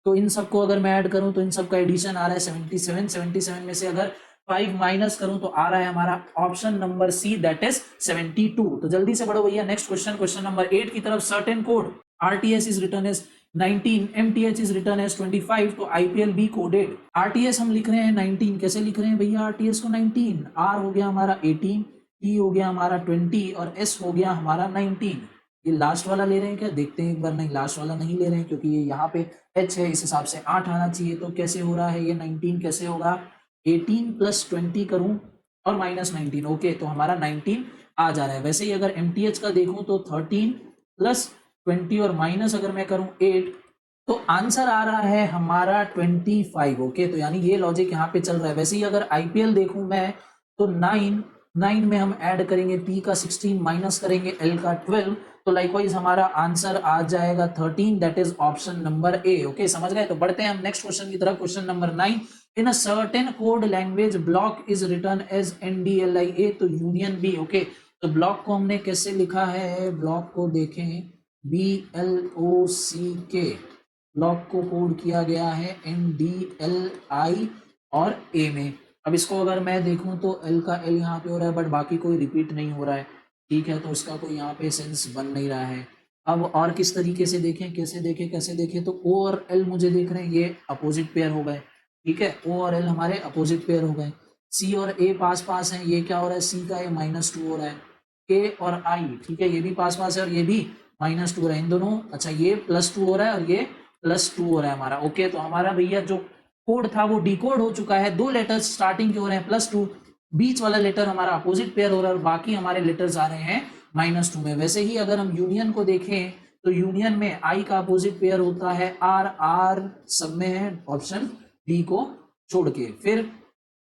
तो इन सबको अगर मैं ऐड करूं तो इन सबका एडिशन आ रहा है 77। 77 में से अगर 5 माइनस करूं तो आ रहा है हमारा option number C, that is 72। तो जल्दी से बढ़ो भैया, नेक्स्ट क्वेश्चन, क्वेश्चन नंबर 8 की तरफ। Certain code RTS is written as 19, MTH is written as 25, तो आईपीएल बी कोडेड। आरटीएस हम लिख रहे हैं 19, कैसे लिख रहे हैं भैया आरटीएस को? 19, आर हो गया हमारा 18, टी हो गया हमारा 20 और एस हो गया हमारा 19। ये लास्ट वाला ले रहे हैं क्या? देखते हैं एक बार। नहीं, लास्ट वाला नहीं ले रहे हैं क्योंकि ये यहाँ पे एच है, इस हिसाब से 8 आना चाहिए। तो कैसे हो रहा है ये 19 कैसे होगा? 18 प्लस 20 करूं और माइनस 19। ओके, तो हमारा 19 आ जा रहा है। वैसे ही अगर एमटीएच का देखूं तो 13 प्लस 20 और माइनस अगर मैं करूं 8, तो आंसर आ रहा है हमारा 25। ओके, तो यानी ये लॉजिक यहाँ पे चल रहा है। वैसे ही अगर आईपीएल देखूं मैं तो 9 में हम ऐड करेंगे पी का 16 माइनस करेंगे एल का 12, तो लाइकवाइज हमारा आंसर आ जाएगा 13, that is option number A. Okay, समझ गए? तो बढ़ते हैं हम नेक्स्ट क्वेश्चन की तरफ। Question number 9, in a certain code language block is written as NDLIA, तो यूनियन बी। ओके, तो ब्लॉक को हमने कैसे लिखा है? ब्लॉक को देखें, BLOCK, ब्लॉक को कोड किया गया है NDLI और A में। अब इसको अगर मैं देखूं तो L का L यहाँ पे हो रहा है बट बाकी कोई रिपीट नहीं हो रहा है। ठीक है, तो इसका कोई यहाँ पे सेंस बन नहीं रहा है। अब और किस तरीके से देखें, कैसे देखें? तो O और L मुझे देख रहे हैं ये अपोजिट पेयर हो गए। ठीक है, O और L हमारे अपोजिट पेयर हो गए। C और A पास हैं, ये क्या हो रहा है? C का ये -2 हो रहा है। K और I, ठीक है, ये भी पास है और ये भी -2 हो रहा है। इन दोनों, अच्छा ये +2 हो रहा है और ये +2 हो रहा है हमारा। ओके, तो हमारा भैया जो कोड था वो डिकोड हो चुका है। 2 लेटर्स स्टार्टिंग के हो रहे हैं +2, बीच वाला लेटर हमारा अपोजिट पेयर हो रहा है और बाकी हमारे लेटर्स आ रहे हैं -2 में। वैसे ही अगर हम यूनियन को देखें तो यूनियन में आई का अपोजिट पेयर होता है आर, आर सब में है ऑप्शन डी को छोड़ के। फिर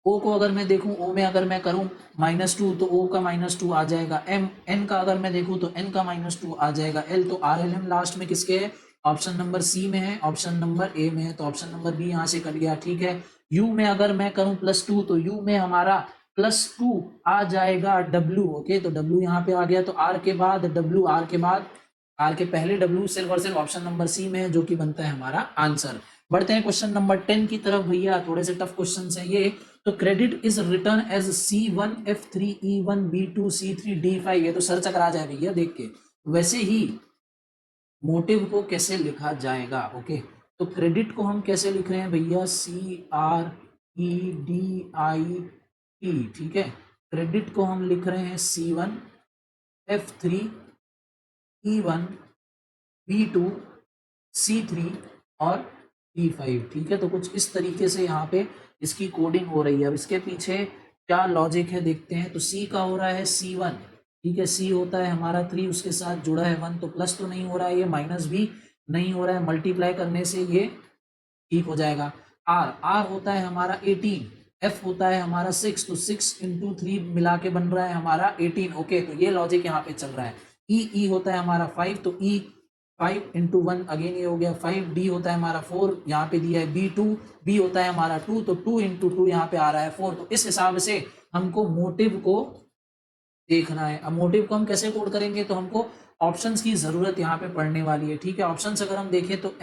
ओ को अगर मैं देखूं, ओ में अगर मैं करूं -2 तो ओ का -2 आ जाएगा। एम, एन का अगर मैं देखूं तो एन का -2 आ जाएगा। एल तो आर एल एम लास्ट में किसके है, ऑप्शन नंबर सी में है, ऑप्शन नंबर ए में है, तो ऑप्शन नंबर बी यहाँ से कट गया। ठीक है, यू में अगर मैं करूं +2 तो यू में हमारा +2 आ जाएगा डब्ल्यू। ओके, तो डब्ल्यू यहाँ पे आ गया, तो आर के बाद डब्ल्यू, आर के बाद आर के पहले डब्ल्यू सिर्फ और सिर्फ ऑप्शन नंबर सी में है, जो कि बनता है हमारा आंसर। बढ़ते हैं क्वेश्चन नंबर 10 की तरफ भैया, थोड़े से टफ क्वेश्चन है ये। तो credit is written as C1 F3 E1 B2 C3 D5, ये तो सर चकरा जाए भैया देख के। वैसे ही मोटिव को कैसे लिखा जाएगा? ओके, तो क्रेडिट को हम कैसे लिख रहे हैं भैया, CREDIT। ठीक है, क्रेडिट को हम लिख रहे हैं C1 F3 E1 B2 C3 और D5। ठीक है, तो कुछ इस तरीके से यहाँ पे इसकी कोडिंग हो रही है। अब इसके पीछे क्या लॉजिक है देखते हैं। तो C का हो रहा है C1, ठीक है, C होता है हमारा 3, उसके साथ जुड़ा है 1, तो प्लस तो नहीं हो रहा है, ये माइनस भी नहीं हो रहा है, मल्टीप्लाई करने से ये ठीक हो जाएगा। R होता है हमारा 18, F होता है हमारा 6, तो 6 × 3 मिला के बन रहा है हमारा 18। ओके, तो ये लॉजिक यहाँ पे चल रहा है। E होता है हमारा 5, तो E 5 × 1 अगेन ये हो गया 5। D होता है हमारा 4, यहाँ पे दिया है B2, B होता है हमारा 2, तो 2 × 2 यहाँ पे आ रहा है 4। तो इस हिसाब से हमको मोटिव को देखना है। अब मोटिव को हम कैसे कोड करेंगे, तो हमको ऑप्शंस की जरूरत यहाँ पे पड़ने वाली है। ठीक है, ऑप्शंस अगर हम देखें तो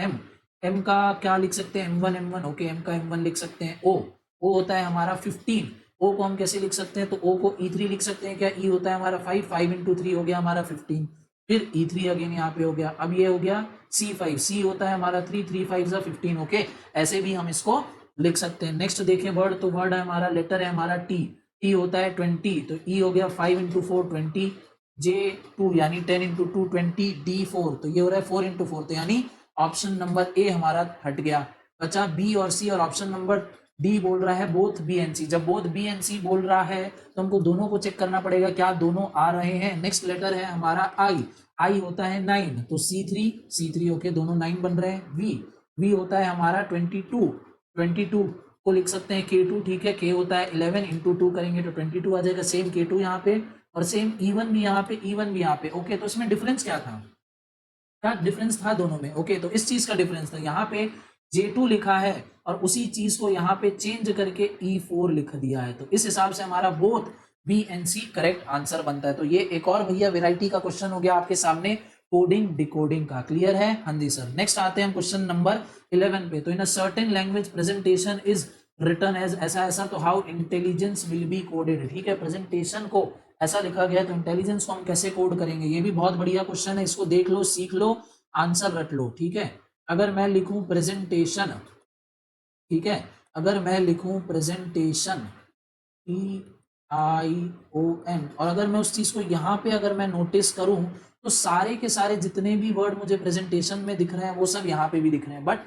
M का क्या लिख सकते हैं, M1 ओके, M का M1 लिख सकते हैं। O होता है हमारा 15, O को हम कैसे लिख सकते हैं, तो O को E3 लिख सकते हैं क्या। E होता है हमारा 5, 5 × 3 हो गया हमारा 15, फिर E3 अगेन यहाँ पे हो गया। अब ये हो गया C5, C होता है हमारा 3, 3 5 15। ओके, ऐसे भी हम इसको लिख सकते हैं। नेक्स्ट देखें वर्ड, तो वर्ड है हमारा, लेटर है हमारा T होता है 20, तो E हो गया 5 × 4 20, J2 यानी 10 × 2 20, D4 तो ये हो रहा है 4 × 4, तो यानी ऑप्शन नंबर ए हमारा हट गया। बचा बी और सी, और ऑप्शन नंबर डी बोल रहा है बोथ बी एंड सी। जब बोथ बी एंड सी बोल रहा है तो हमको दोनों को चेक करना पड़ेगा क्या दोनों आ रहे हैं। नेक्स्ट लेटर है हमारा आई होता है 9, तो C3 ओके, दोनों 9 बन रहे हैं। वी होता है हमारा 22 को लिख सकते हैं K2। ठीक है, K होता है 11 × 2 करेंगे तो 22 आ जाएगा। सेम K2 यहाँ पे, और सेम E1 भी यहाँ पे। ओके, तो इसमें डिफरेंस क्या था, क्या डिफरेंस था दोनों में। ओके, तो इस चीज का डिफरेंस था, यहाँ पे J2 लिखा है और उसी चीज को यहाँ पे चेंज करके E4 लिख दिया है। तो इस हिसाब से हमारा both B and C correct answer बनता है। तो ये एक और भैया वेराइटी का क्वेश्चन हो गया आपके सामने कोडिंग डिकोडिंग का। क्लियर है? हाँ जी सर। नेक्स्ट आते हैं क्वेश्चन नंबर 11 पे। तो in a certain language presentation is written as ऐसा, तो how intelligence will be coded. ठीक है, प्रेजेंटेशन को ऐसा लिखा गया, तो इंटेलिजेंस को हम कैसे कोड करेंगे, ये भी बहुत बढ़िया क्वेश्चन है। इसको देख लो, सीख लो, आंसर रट लो। ठीक है, अगर मैं लिखूं प्रेजेंटेशन, ठीक है, अगर मैं लिखूं प्रेजेंटेशन PION, और अगर मैं उस चीज को यहाँ पे अगर मैं नोटिस करूं तो सारे के सारे जितने भी वर्ड मुझे प्रेजेंटेशन में दिख रहे हैं वो सब यहाँ पे भी दिख रहे हैं, बट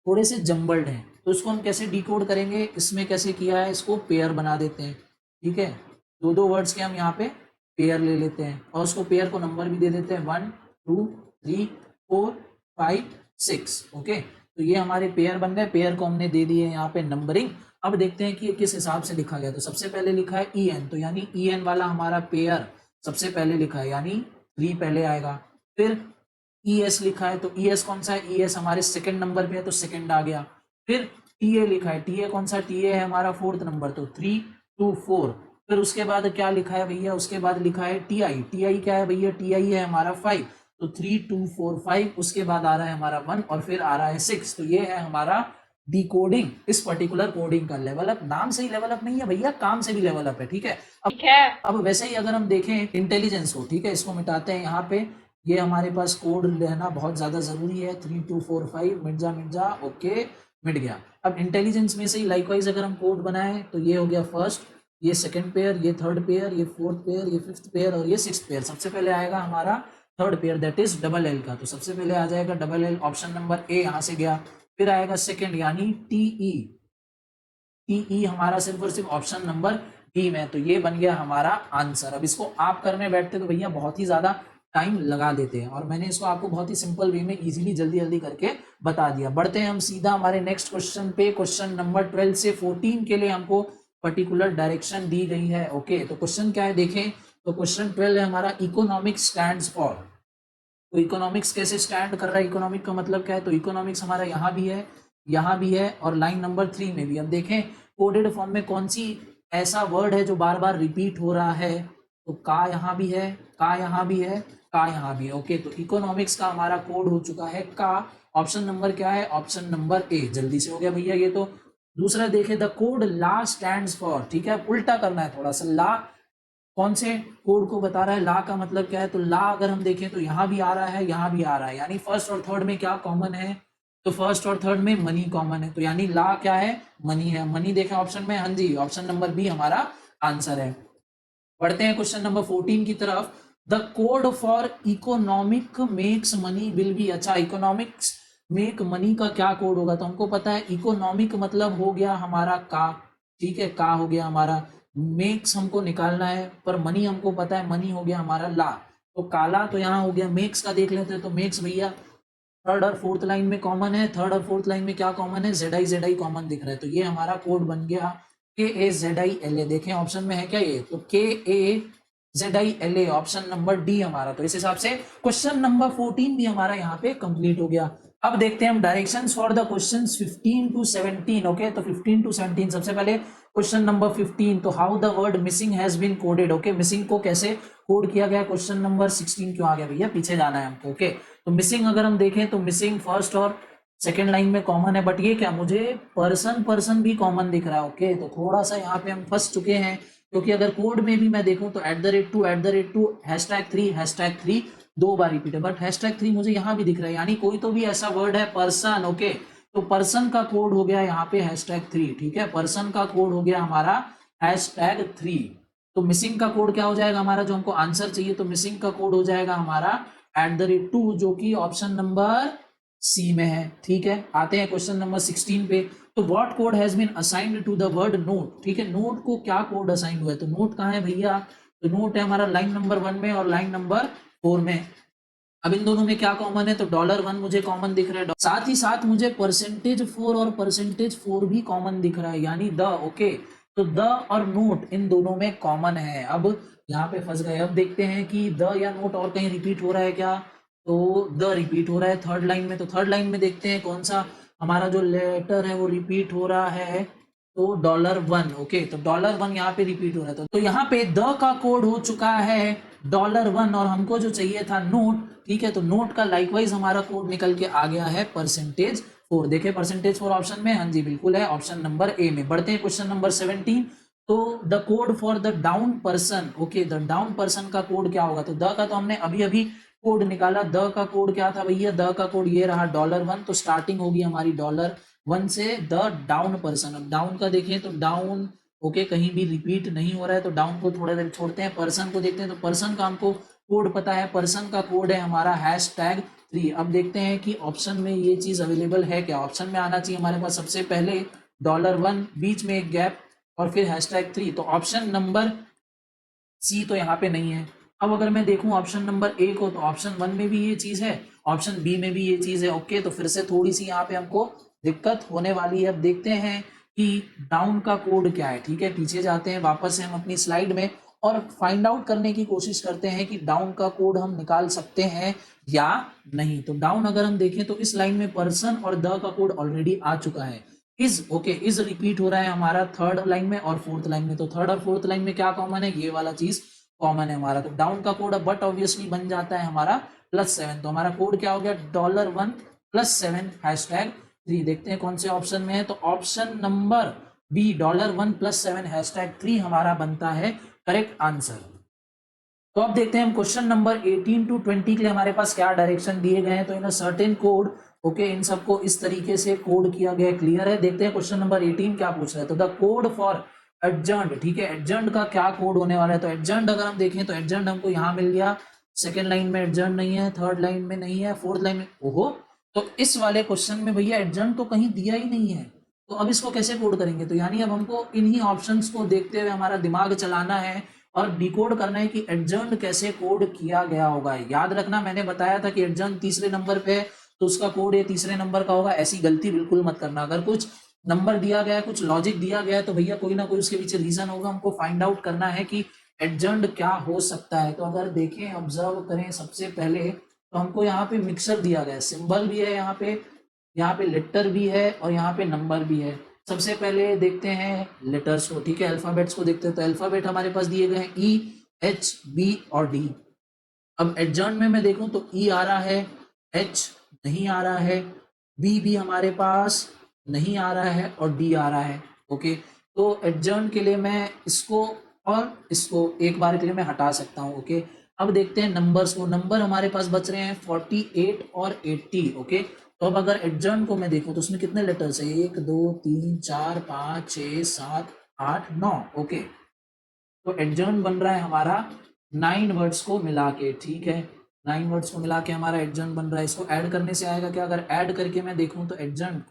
थोड़े से जम्बल्ड हैं। तो इसको हम कैसे डिकोड करेंगे, इसमें कैसे किया है, इसको पेयर बना देते हैं। ठीक है, दो वर्ड्स के हम यहाँ पे पेयर ले लेते हैं और उसको पेयर को नंबर भी दे देते हैं 1 2 3 4 5 6। ओके, तो ये हमारे पेयर बन गए। पेयर को हमने दे दिए यहाँ पे नंबरिंग। अब देखते हैं कि ये किस हिसाब से लिखा गया। तो सबसे पहले लिखा है EN, तो यानी EN वाला हमारा पेयर सबसे पहले लिखा है, यानी 3 पहले आएगा। फिर ES लिखा है, तो ES कौन सा है, ES हमारे सेकंड नंबर पे है, तो सेकंड आ गया। फिर TA लिखा है, TA कौन सा, TA है हमारा 4th नंबर, तो 3 2 4। फिर उसके बाद क्या लिखा है भैया, उसके बाद लिखा है TI क्या है भैया, TI है हमारा 5, तो 3 2 4 5। उसके बाद आ रहा है हमारा 1 और फिर आ रहा है 6। तो ये है हमारा डिकोडिंग, इस पर्टिकुलर कोडिंग का लेवल अप। नाम से ही लेवल अप नहीं है भैया, काम से भी लेवल अप है। ठीक है, अब वैसे ही अगर हम देखें इंटेलिजेंस को, ठीक है, इसको मिटाते हैं यहाँ पे। ये हमारे पास कोड रहना बहुत ज्यादा जरूरी है। 3 2 4 5 मिट जा, ओके, मिट गया। अब इंटेलिजेंस में से ही लाइकवाइज अगर हम कोड बनाए तो ये हो गया फर्स्ट, ये सेकंड पेयर, ये थर्ड पेयर, ये फोर्थ पेयर, ये फिफ्थ पेयर और ये सिक्स्थ पेयर। सबसे पहले आएगा हमारा third pair, that is double L का। तो सबसे पहले आ जाएगा डबल एल, ऑप्शन नंबर ए यहाँ से गया। फिर आएगा सेकंड यानी TE, TE हमारा सिर्फ और सिर्फ ऑप्शन नंबर बी में, तो ये बन गया हमारा आंसर। अब इसको आप करने बैठते तो भैया बहुत ही ज्यादा टाइम लगा देते हैं, और मैंने इसको आपको बहुत ही सिंपल वे में इजीली जल्दी जल्दी करके बता दिया। बढ़ते हैं हम सीधा हमारे नेक्स्ट क्वेश्चन पे। क्वेश्चन नंबर 12 से 14 के लिए हमको पर्टिकुलर डायरेक्शन दी गई है। ओके, तो क्वेश्चन क्या है देखें, तो क्वेश्चन 12 है हमारा, इकोनॉमिक्स स्टैंड्स फॉर। तो इकोनॉमिक्स कैसे स्टैंड कर रहा है, इकोनॉमिक का मतलब क्या है, तो इकोनॉमिक्स हमारा यहाँ भी है, यहाँ भी है, और लाइन नंबर 3 में भी। अब देखें कोडेड फॉर्म में कौन सी ऐसा वर्ड है जो बार बार रिपीट हो रहा है, तो का यहाँ भी है, का यहाँ भी है, का यहाँ भी है। ओके, तो इकोनॉमिक्स का हमारा कोड हो चुका है का। ऑप्शन नंबर क्या है, ऑप्शन नंबर ए। जल्दी से हो गया भैया ये तो। दूसरा देखे द कोड ला स्टैंड्स फॉर, ठीक है, उल्टा करना है थोड़ा सा। ला कौन से कोड को बता रहा है, ला का मतलब क्या है, तो ला अगर हम देखें तो यहाँ भी आ रहा है, यहाँ भी आ रहा है, यानी फर्स्ट और थर्ड में क्या कॉमन है, तो फर्स्ट और थर्ड में मनी कॉमन है, तो यानी ला क्या है, मनी है। मनी देखें ऑप्शन में, हाँ जी, ऑप्शन नंबर बी हमारा आंसर है। बढ़ते हैं क्वेश्चन नंबर 14 की तरफ। The code for economic makes money will be. अच्छा, इकोनॉमिक्स मेक मनी का क्या कोड होगा, तो हमको पता है इकोनॉमिक मतलब हो गया हमारा का, ठीक है, का हो गया हमारा। मेक्स हमको निकालना है, पर मनी हमको पता है, मनी हो गया हमारा ला, तो काला तो यहाँ हो गया। मेक्स का देख लेते हैं, तो मेक्स भैया थर्ड और फोर्थ लाइन में कॉमन है, थर्ड और फोर्थ लाइन में क्या कॉमन है, जेड आई कॉमन दिख रहा है, तो ये हमारा कोड बन गया KAZILA। देखें ऑप्शन में है क्या ये, तो KAZILA ऑप्शन नंबर डी हमारा। तो इस हिसाब से क्वेश्चन नंबर 14 भी हमारा यहाँ पे कंप्लीट हो गया। अब देखते हैं हम directions for the questions 15 to 17। Okay, तो 15 टू 17 सबसे पहले क्वेश्चन नंबर 15, तो how the word missing has been coded. Okay, missing को कैसे कोड किया गया। क्वेश्चन नंबर 16 क्यों आ गया भैया, पीछे जाना है हमको। ओके, तो मिसिंग अगर हम देखें तो मिसिंग फर्स्ट और सेकेंड लाइन में कॉमन है, बट ये क्या, मुझे पर्सन पर्सन भी कॉमन दिख रहा है। ओके, तो थोड़ा सा यहाँ पे हम फंस चुके हैं, क्योंकि अगर कोड में भी मैं देखूं तो @2 #3 दो बार रिपीट है, बट #3 मुझे यहाँ भी दिख रहा है, यानी कोई तो भी ऐसा वर्ड है पर्सन। ओके, तो पर्सन का कोड हो गया यहाँ पे #3, ठीक है, पर्सन का कोड हो गया हमारा #3। तो मिसिंग का कोड क्या हो जाएगा हमारा, जो हमको आंसर चाहिए, तो मिसिंग का कोड हो जाएगा हमारा @2, जो कि ऑप्शन नंबर सी में है। ठीक है, आते हैं क्वेश्चन नंबर 16 पे। तो what code has been assigned to the word note. ठीक है, नोट को क्या कोड असाइन हुआ है, तो नोट कहाँ है भैया, तो नोट है हमारा लाइन नंबर 1 में और लाइन नंबर 4 में। अब इन दोनों में क्या कॉमन है, तो $1 मुझे कॉमन दिख रहा है, साथ ही साथ मुझे %4 और %4 भी कॉमन दिख रहा है, यानी द। ओके, तो द और नोट इन दोनों में कॉमन है। अब यहाँ पे फंस गए। अब देखते हैं कि द या नोट और कहीं रिपीट हो रहा है क्या, तो द रिपीट हो रहा है थर्ड लाइन में। तो थर्ड लाइन में देखते हैं कौन सा हमारा जो लेटर है वो रिपीट हो रहा है, तो $1। ओके, तो $1 यहाँ पे रिपीट हो रहा है, तो यहाँ पे द का कोड हो चुका है $1, और हमको जो चाहिए था नोट। ठीक है, तो नोट का लाइकवाइज हमारा कोड निकल के आ गया है %4। देखे %4 ऑप्शन में, हाँ जी बिल्कुल है, ऑप्शन नंबर ए में। बढ़ते हैं क्वेश्चन नंबर 17। तो the code for the down person. Okay, the down person का कोड क्या होगा, तो द का तो हमने अभी अभी कोड निकाला। द का कोड क्या था भैया, द का कोड ये रहा $1, तो स्टार्टिंग होगी हमारी $1 से। द डाउन पर्सन, अब डाउन का देखें तो डाउन, ओके, कहीं भी रिपीट नहीं हो रहा है, तो डाउन को थोड़ा देर छोड़ते हैं, पर्सन को देखते हैं। तो पर्सन का हमको कोड पता है, पर्सन का कोड है हमारा #3। अब देखते हैं कि ऑप्शन में ये चीज अवेलेबल है क्या। ऑप्शन में आना चाहिए हमारे पास सबसे पहले $1, बीच में एक गैप, और फिर #3। तो ऑप्शन नंबर सी तो यहाँ पे नहीं है। अब अगर मैं देखूं ऑप्शन नंबर ए को, तो ऑप्शन 1 में भी ये चीज है, ऑप्शन बी में भी ये चीज है। ओके, तो फिर से थोड़ी सी यहाँ पे हमको दिक्कत होने वाली है। अब देखते हैं कि डाउन का कोड क्या है। ठीक है, पीछे जाते हैं वापस से हम अपनी स्लाइड में, और फाइंड आउट करने की कोशिश करते हैं कि डाउन का कोड हम निकाल सकते हैं या नहीं। तो डाउन अगर हम देखें तो इस लाइन में पर्सन और द का कोड ऑलरेडी आ चुका है। इज, ओके, इज रिपीट हो रहा है हमारा थर्ड लाइन में और फोर्थ लाइन में। तो थर्ड और फोर्थ लाइन में क्या कॉमन है, ये वाला चीज कॉमन है हमारा। तो डाउन का कोड अब बट ऑब्वियसली बन जाता है हमारा +7। तो हमारा कोड क्या हो गया, $1 +7 #3। देखते हैं कौन से ऑप्शन में है, तो ऑप्शन नंबर बी $1 +7 #3 हमारा बनता है करेक्ट आंसर। तो अब देखते हैं हम क्वेश्चन नंबर 18 टू 20 के लिए हमारे पास क्या डायरेक्शन दिए गए हैं। तो in a certain code, okay, इन सबको इस तरीके से कोड किया गया है, क्लियर है। देखते हैं क्वेश्चन नंबर 18 क्या पूछ रहा है। तो द कोड फॉर एडजर्न्ड, ठीक है, एडजर्न्ड का क्या कोड होने वाला है। तो एडजर्न्ड अगर हम देखें तो एडजर्न्ड हमको यहाँ मिल गया, सेकेंड लाइन में एडजर्न्ड नहीं है, थर्ड लाइन में नहीं है, फोर्थ लाइन में, ओहो, तो इस वाले क्वेश्चन में भैया एडजर्न्ड तो कहीं दिया ही नहीं है। तो अब इसको कैसे कोड करेंगे, तो यानी अब हमको इन्हीं ऑप्शंस को देखते हुए हमारा दिमाग चलाना है और डिकोड करना है कि एडजर्न कैसे कोड किया गया होगा। याद रखना मैंने बताया था कि एडजर्न तीसरे नंबर पे है तो उसका कोड ये तीसरे नंबर का होगा, ऐसी गलती बिल्कुल मत करना। अगर कुछ नंबर दिया गया है, कुछ लॉजिक दिया गया है, तो भैया कोई ना कोई उसके पीछे रीजन होगा, हमको फाइंड आउट करना है कि एडजर्न क्या हो सकता है। तो अगर देखें, ऑब्जर्व करें सबसे पहले, तो हमको यहाँ पे मिक्सर दिया गया है, सिंबल भी है यहाँ पे लेटर भी है और यहाँ पे नंबर भी है। सबसे पहले देखते हैं लेटर्स को, ठीक है, अल्फाबेट्स को देखते हैं। तो अल्फाबेट हमारे पास दिए गए हैं ई, एच, बी और डी। अब एडजर्न में मैं देखूं तो ई आ रहा है, एच नहीं आ रहा है, बी भी हमारे पास नहीं आ रहा है और डी आ रहा है। ओके, तो एडजर्न के लिए मैं इसको और इसको एक बार के लिए मैं हटा सकता हूँ। ओके, अब देखते हैं नंबर्स को। नंबर हमारे पास बच रहे हैं 48 और 80। ओके, तो अब अगर एडजर्न को मैं देखूं तो उसमें कितने लेटर्स है, 1 2 3 4 5 6 7 8 9। ओके, तो एडजर्न बन रहा है हमारा 9 वर्ड्स को मिला के, ठीक है, 9 वर्ड्स को मिला के हमारा एडजर्न बन रहा है। इसको ऐड करने से आएगा क्या, अगर ऐड करके मैं देखूं तो एडजर्न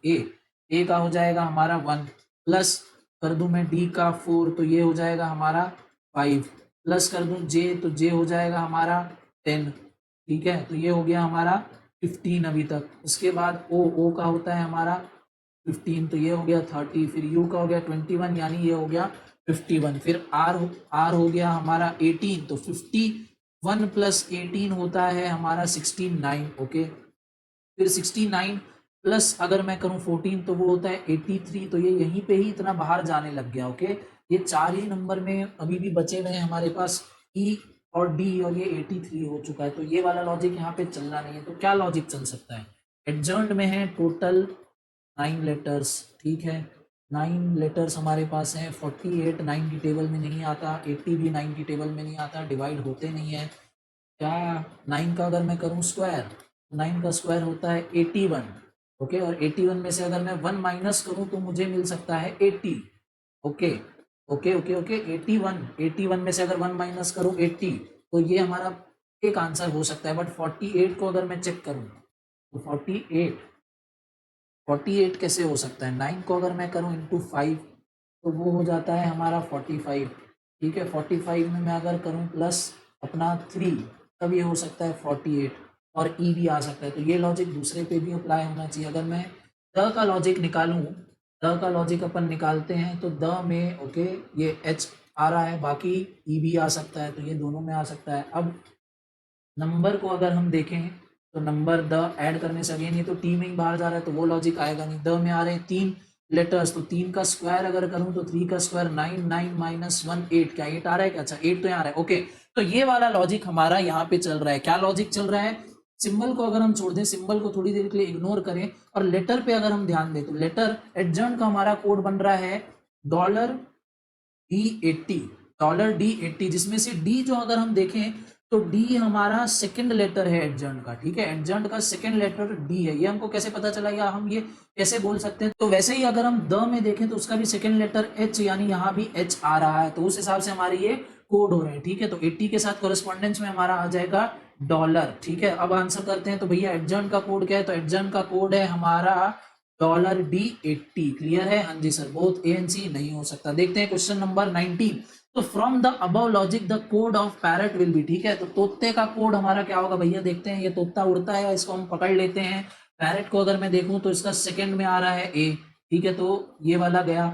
ए का हो जाएगा हमारा 1, प्लस कर दूं मैं डी का 4 तो ये हो जाएगा हमारा 5, प्लस कर दूं जे तो जे हो जाएगा हमारा 10, ठीक है, तो ये हो गया हमारा 15 अभी तक। उसके बाद ओ का होता है हमारा 15 तो ये हो गया 30, फिर यू का हो गया 21 यानी ये हो गया 51, फिर आर हो गया हमारा 18 तो 51 प्लस 18 होता है हमारा 69। ओके, फिर 69 प्लस अगर मैं करूं 14 तो वो होता है 83, तो ये यहीं पे ही इतना बाहर जाने लग गया। ओके, ये 4 ही नंबर में अभी भी बचे हुए हैं हमारे पास, ई और डी, और ये 83 हो चुका है। तो ये वाला लॉजिक यहाँ पे चलना नहीं है। तो क्या लॉजिक चल सकता है, एडजर्न्ड में है टोटल 9 लेटर्स, ठीक है, 9 लेटर्स हमारे पास हैं। 48 9 की टेबल में नहीं आता, 80 भी 9 की टेबल में नहीं आता, डिवाइड होते नहीं है। क्या 9 का अगर मैं करूं स्क्वायर, 9 का स्क्वायर होता है 81। ओके, और 81 में से अगर मैं 1 माइनस करूं तो मुझे मिल सकता है 80। ओके ओके ओके ओके 81 में से अगर 1 माइनस करूं 80 तो ये हमारा एक आंसर हो सकता है। बट 48 को अगर मैं चेक करूं तो 48 कैसे हो सकता है, 9 को अगर मैं करूं इंटू 5 तो वो हो जाता है हमारा 45, ठीक है, 45 में मैं अगर करूं प्लस अपना 3 तब ये हो सकता है 48, और ई भी आ सकता है। तो ये लॉजिक दूसरे पे भी अप्लाई होना चाहिए। अगर मैं द का लॉजिक निकालूं, द का लॉजिक अपन निकालते हैं तो द में ओके ये एच आ रहा है, बाकी ई भी आ सकता है, तो ये दोनों में आ सकता है। अब नंबर को अगर हम देखें तो नंबर द ऐड करने से अगेन ये तो टी में ही बाहर जा रहा है तो वो लॉजिक आएगा नहीं। द में आ रहे हैं 3 लेटर्स, तो 3 का स्क्वायर अगर करूं तो 3 का स्क्वायर 9, 9 माइनस 1 8, क्या 8 आ रहा है क्या, अच्छा 8 तो यहाँ आ रहा है। ओके, तो ये वाला लॉजिक हमारा यहाँ पे चल रहा है। क्या लॉजिक चल रहा है, सिंबल को अगर हम छोड़ दें, सिंबल को थोड़ी देर के लिए इग्नोर करें और लेटर पे अगर हम ध्यान दें तो लेटर एडजर्न का हमारा कोड बन रहा है $D80, $D80, जिसमें से डी जो अगर हम देखें तो डी हमारा सेकंड लेटर है एडजर्न का, ठीक है, एडजर्न का सेकंड लेटर डी है। ये हमको कैसे पता चला या हम ये कैसे बोल सकते हैं, तो वैसे ही अगर हम द में देखें तो उसका भी सेकंड लेटर एच, यानी यहाँ भी एच आ रहा है, तो उस हिसाब से हमारे ये कोड हो रहे हैं, ठीक है। तो 80 के साथ कोरेस्पॉन्डेंस में हमारा आ जाएगा डॉलर, ठीक है। अब आंसर करते हैं तो भैया एडजर्न का कोड क्या है, तो एडजर्न का कोड है हमारा $D80, क्लियर है, हाँ जी सर, बोथ ए एंड सी नहीं हो सकता। देखते हैं क्वेश्चन नंबर 19। तो from the above logic the code of parrot will be, ठीक है, तो तोते का कोड हमारा क्या होगा भैया, देखते हैं, ये तोता उड़ता है, इसको हम पकड़ लेते हैं। पैरट को अगर मैं देखूं तो इसका सेकंड में आ रहा है ए, ठीक है, तो ये वाला गया,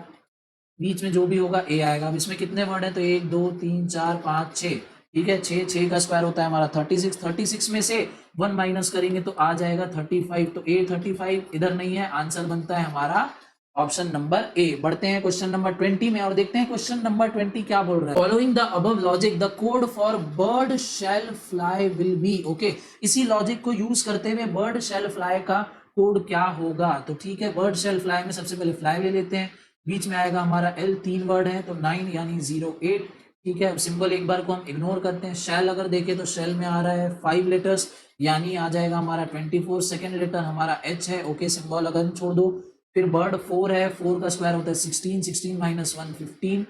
बीच में जो भी होगा ए आएगा। अब इसमें कितने वर्ड है, तो 1 2 3 4 5 6, ठीक है, 6 का स्क्वायर होता है हमारा 36 में से 1 माइनस करेंगे तो आ जाएगा 35, तो ए 35 इधर नहीं है, आंसर बनता है हमारा ऑप्शन नंबर ए। बढ़ते हैं क्वेश्चन नंबर 20 में और देखते हैं क्वेश्चन नंबर 20 क्या बोल रहा है। Following the above logic the code for bird shall fly will be, okay, इसी लॉजिक को यूज करते हुए बर्ड शेल फ्लाई का कोड क्या होगा, तो ठीक है, बर्ड शेल फ्लाई में सबसे पहले फ्लाई ले लेते हैं, बीच में आएगा हमारा एल, 3 वर्ड है तो 9 यानी 08, ठीक है। सिंबल एक बार को हम इग्नोर करते हैं। शेल अगर देखें तो शेल में आ रहा है 5 लेटर्स, यानी आ जाएगा हमारा 24, सेकेंड लेटर हमारा एच है, ओके, सिंबल अगर छोड़ दो। फिर बर्ड 4 है, 4 का स्क्वायर होता है 16, 16 माइनस 1 15,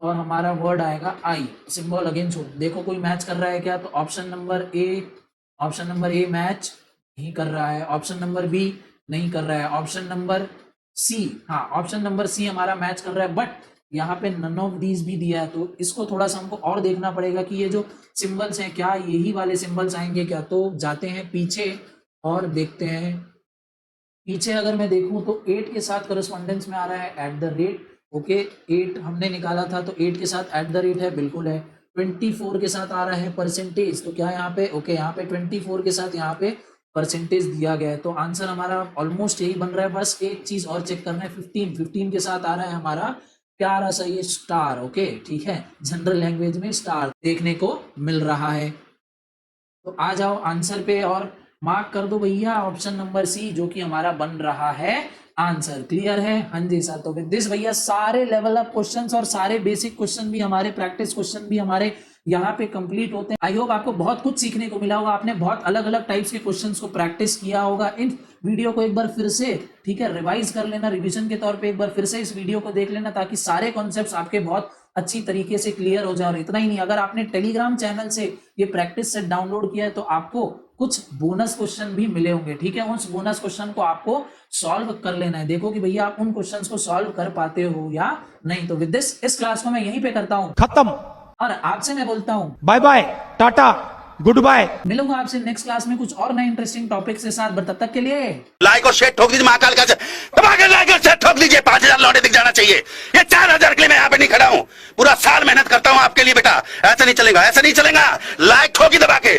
और हमारा वर्ड आएगा आई, सिंबल अगेन छोड़, देखो कोई मैच कर रहा है क्या, तो ऑप्शन नंबर ए मैच नहीं कर रहा है, ऑप्शन नंबर बी नहीं कर रहा है, ऑप्शन नंबर सी, हाँ ऑप्शन नंबर सी हमारा मैच कर रहा है, बट यहाँ पे नन ऑफ दीज भी दिया है, तो इसको थोड़ा सा हमको और देखना पड़ेगा कि ये जो सिंबल्स हैं क्या यही वाले सिंबल्स आएंगे क्या। तो जाते हैं पीछे और देखते हैं। पीछे अगर मैं देखूं तो 8 के साथ करस्पॉन्डेंस में आ रहा है @ ओके, 8 हमने निकाला था तो 8 के साथ @ है, बिल्कुल है। 24 के साथ आ रहा है परसेंटेज, तो क्या यहाँ पे ओके यहाँ पे 24 के साथ यहाँ पे परसेंटेज दिया गया है, तो आंसर हमारा ऑलमोस्ट यही बन रहा है। बस एक चीज और चेक करना है, 15 के साथ आ रहा है हमारा प्यारा सा ये स्टार। ओके ठीक है, जनरल लैंग्वेज में स्टार देखने को मिल रहा है। तो आ जाओ आंसर पे और मार्क कर दो भैया ऑप्शन नंबर सी, जो कि हमारा बन रहा है आंसर। क्लियर है? हाँ जी सर। तो विद दिस भैया सारे लेवल अप क्वेश्चंस और सारे बेसिक क्वेश्चन भी हमारे, प्रैक्टिस क्वेश्चन भी हमारे यहाँ पे कंप्लीट होते हैं। आई होप आपको बहुत कुछ सीखने को मिला होगा, आपने बहुत अलग अलग टाइप्स के क्वेश्चंस को प्रैक्टिस किया होगा। इन वीडियो को एक बार फिर से ठीक है रिवाइज कर लेना, रिवीजन के तौर पे एक बार फिर से इस वीडियो को देख लेना, ताकि सारे कॉन्सेप्ट्स आपके बहुत अच्छी तरीके से क्लियर हो जाए। और इतना ही नहीं, अगर आपने टेलीग्राम चैनल से ये प्रैक्टिस सेट डाउनलोड किया है तो आपको कुछ बोनस क्वेश्चन भी मिले होंगे। ठीक है, उस बोनस क्वेश्चन को आपको सॉल्व कर लेना है। देखो कि भैया आप उन क्वेश्चंस को सॉल्व कर पाते हो या नहीं। तो विद दिस इस क्लास को मैं यहीं पे करता हूं खत्म। और आपसे मैं बोलता हूं bye bye, tata, good bye. मिलूंगा आपसे नेक्स्ट क्लास में कुछ और नए इंटरेस्टिंग टॉपिक के साथ। बट तब तक के लिए लाइक और शेयर ठोक दीजिए, महाकाल का दबा के लाइक और शेयर ठोक दीजिए। 5000 लौटे दिख जाना चाहिए। ये 4000 के लिए मैं यहाँ पे नहीं खड़ा हूँ, पूरा साल मेहनत करता हूँ आपके लिए बेटा। ऐसा नहीं चलेगा, ऐसा नहीं चलेगा। लाइक ठोकी दबा के।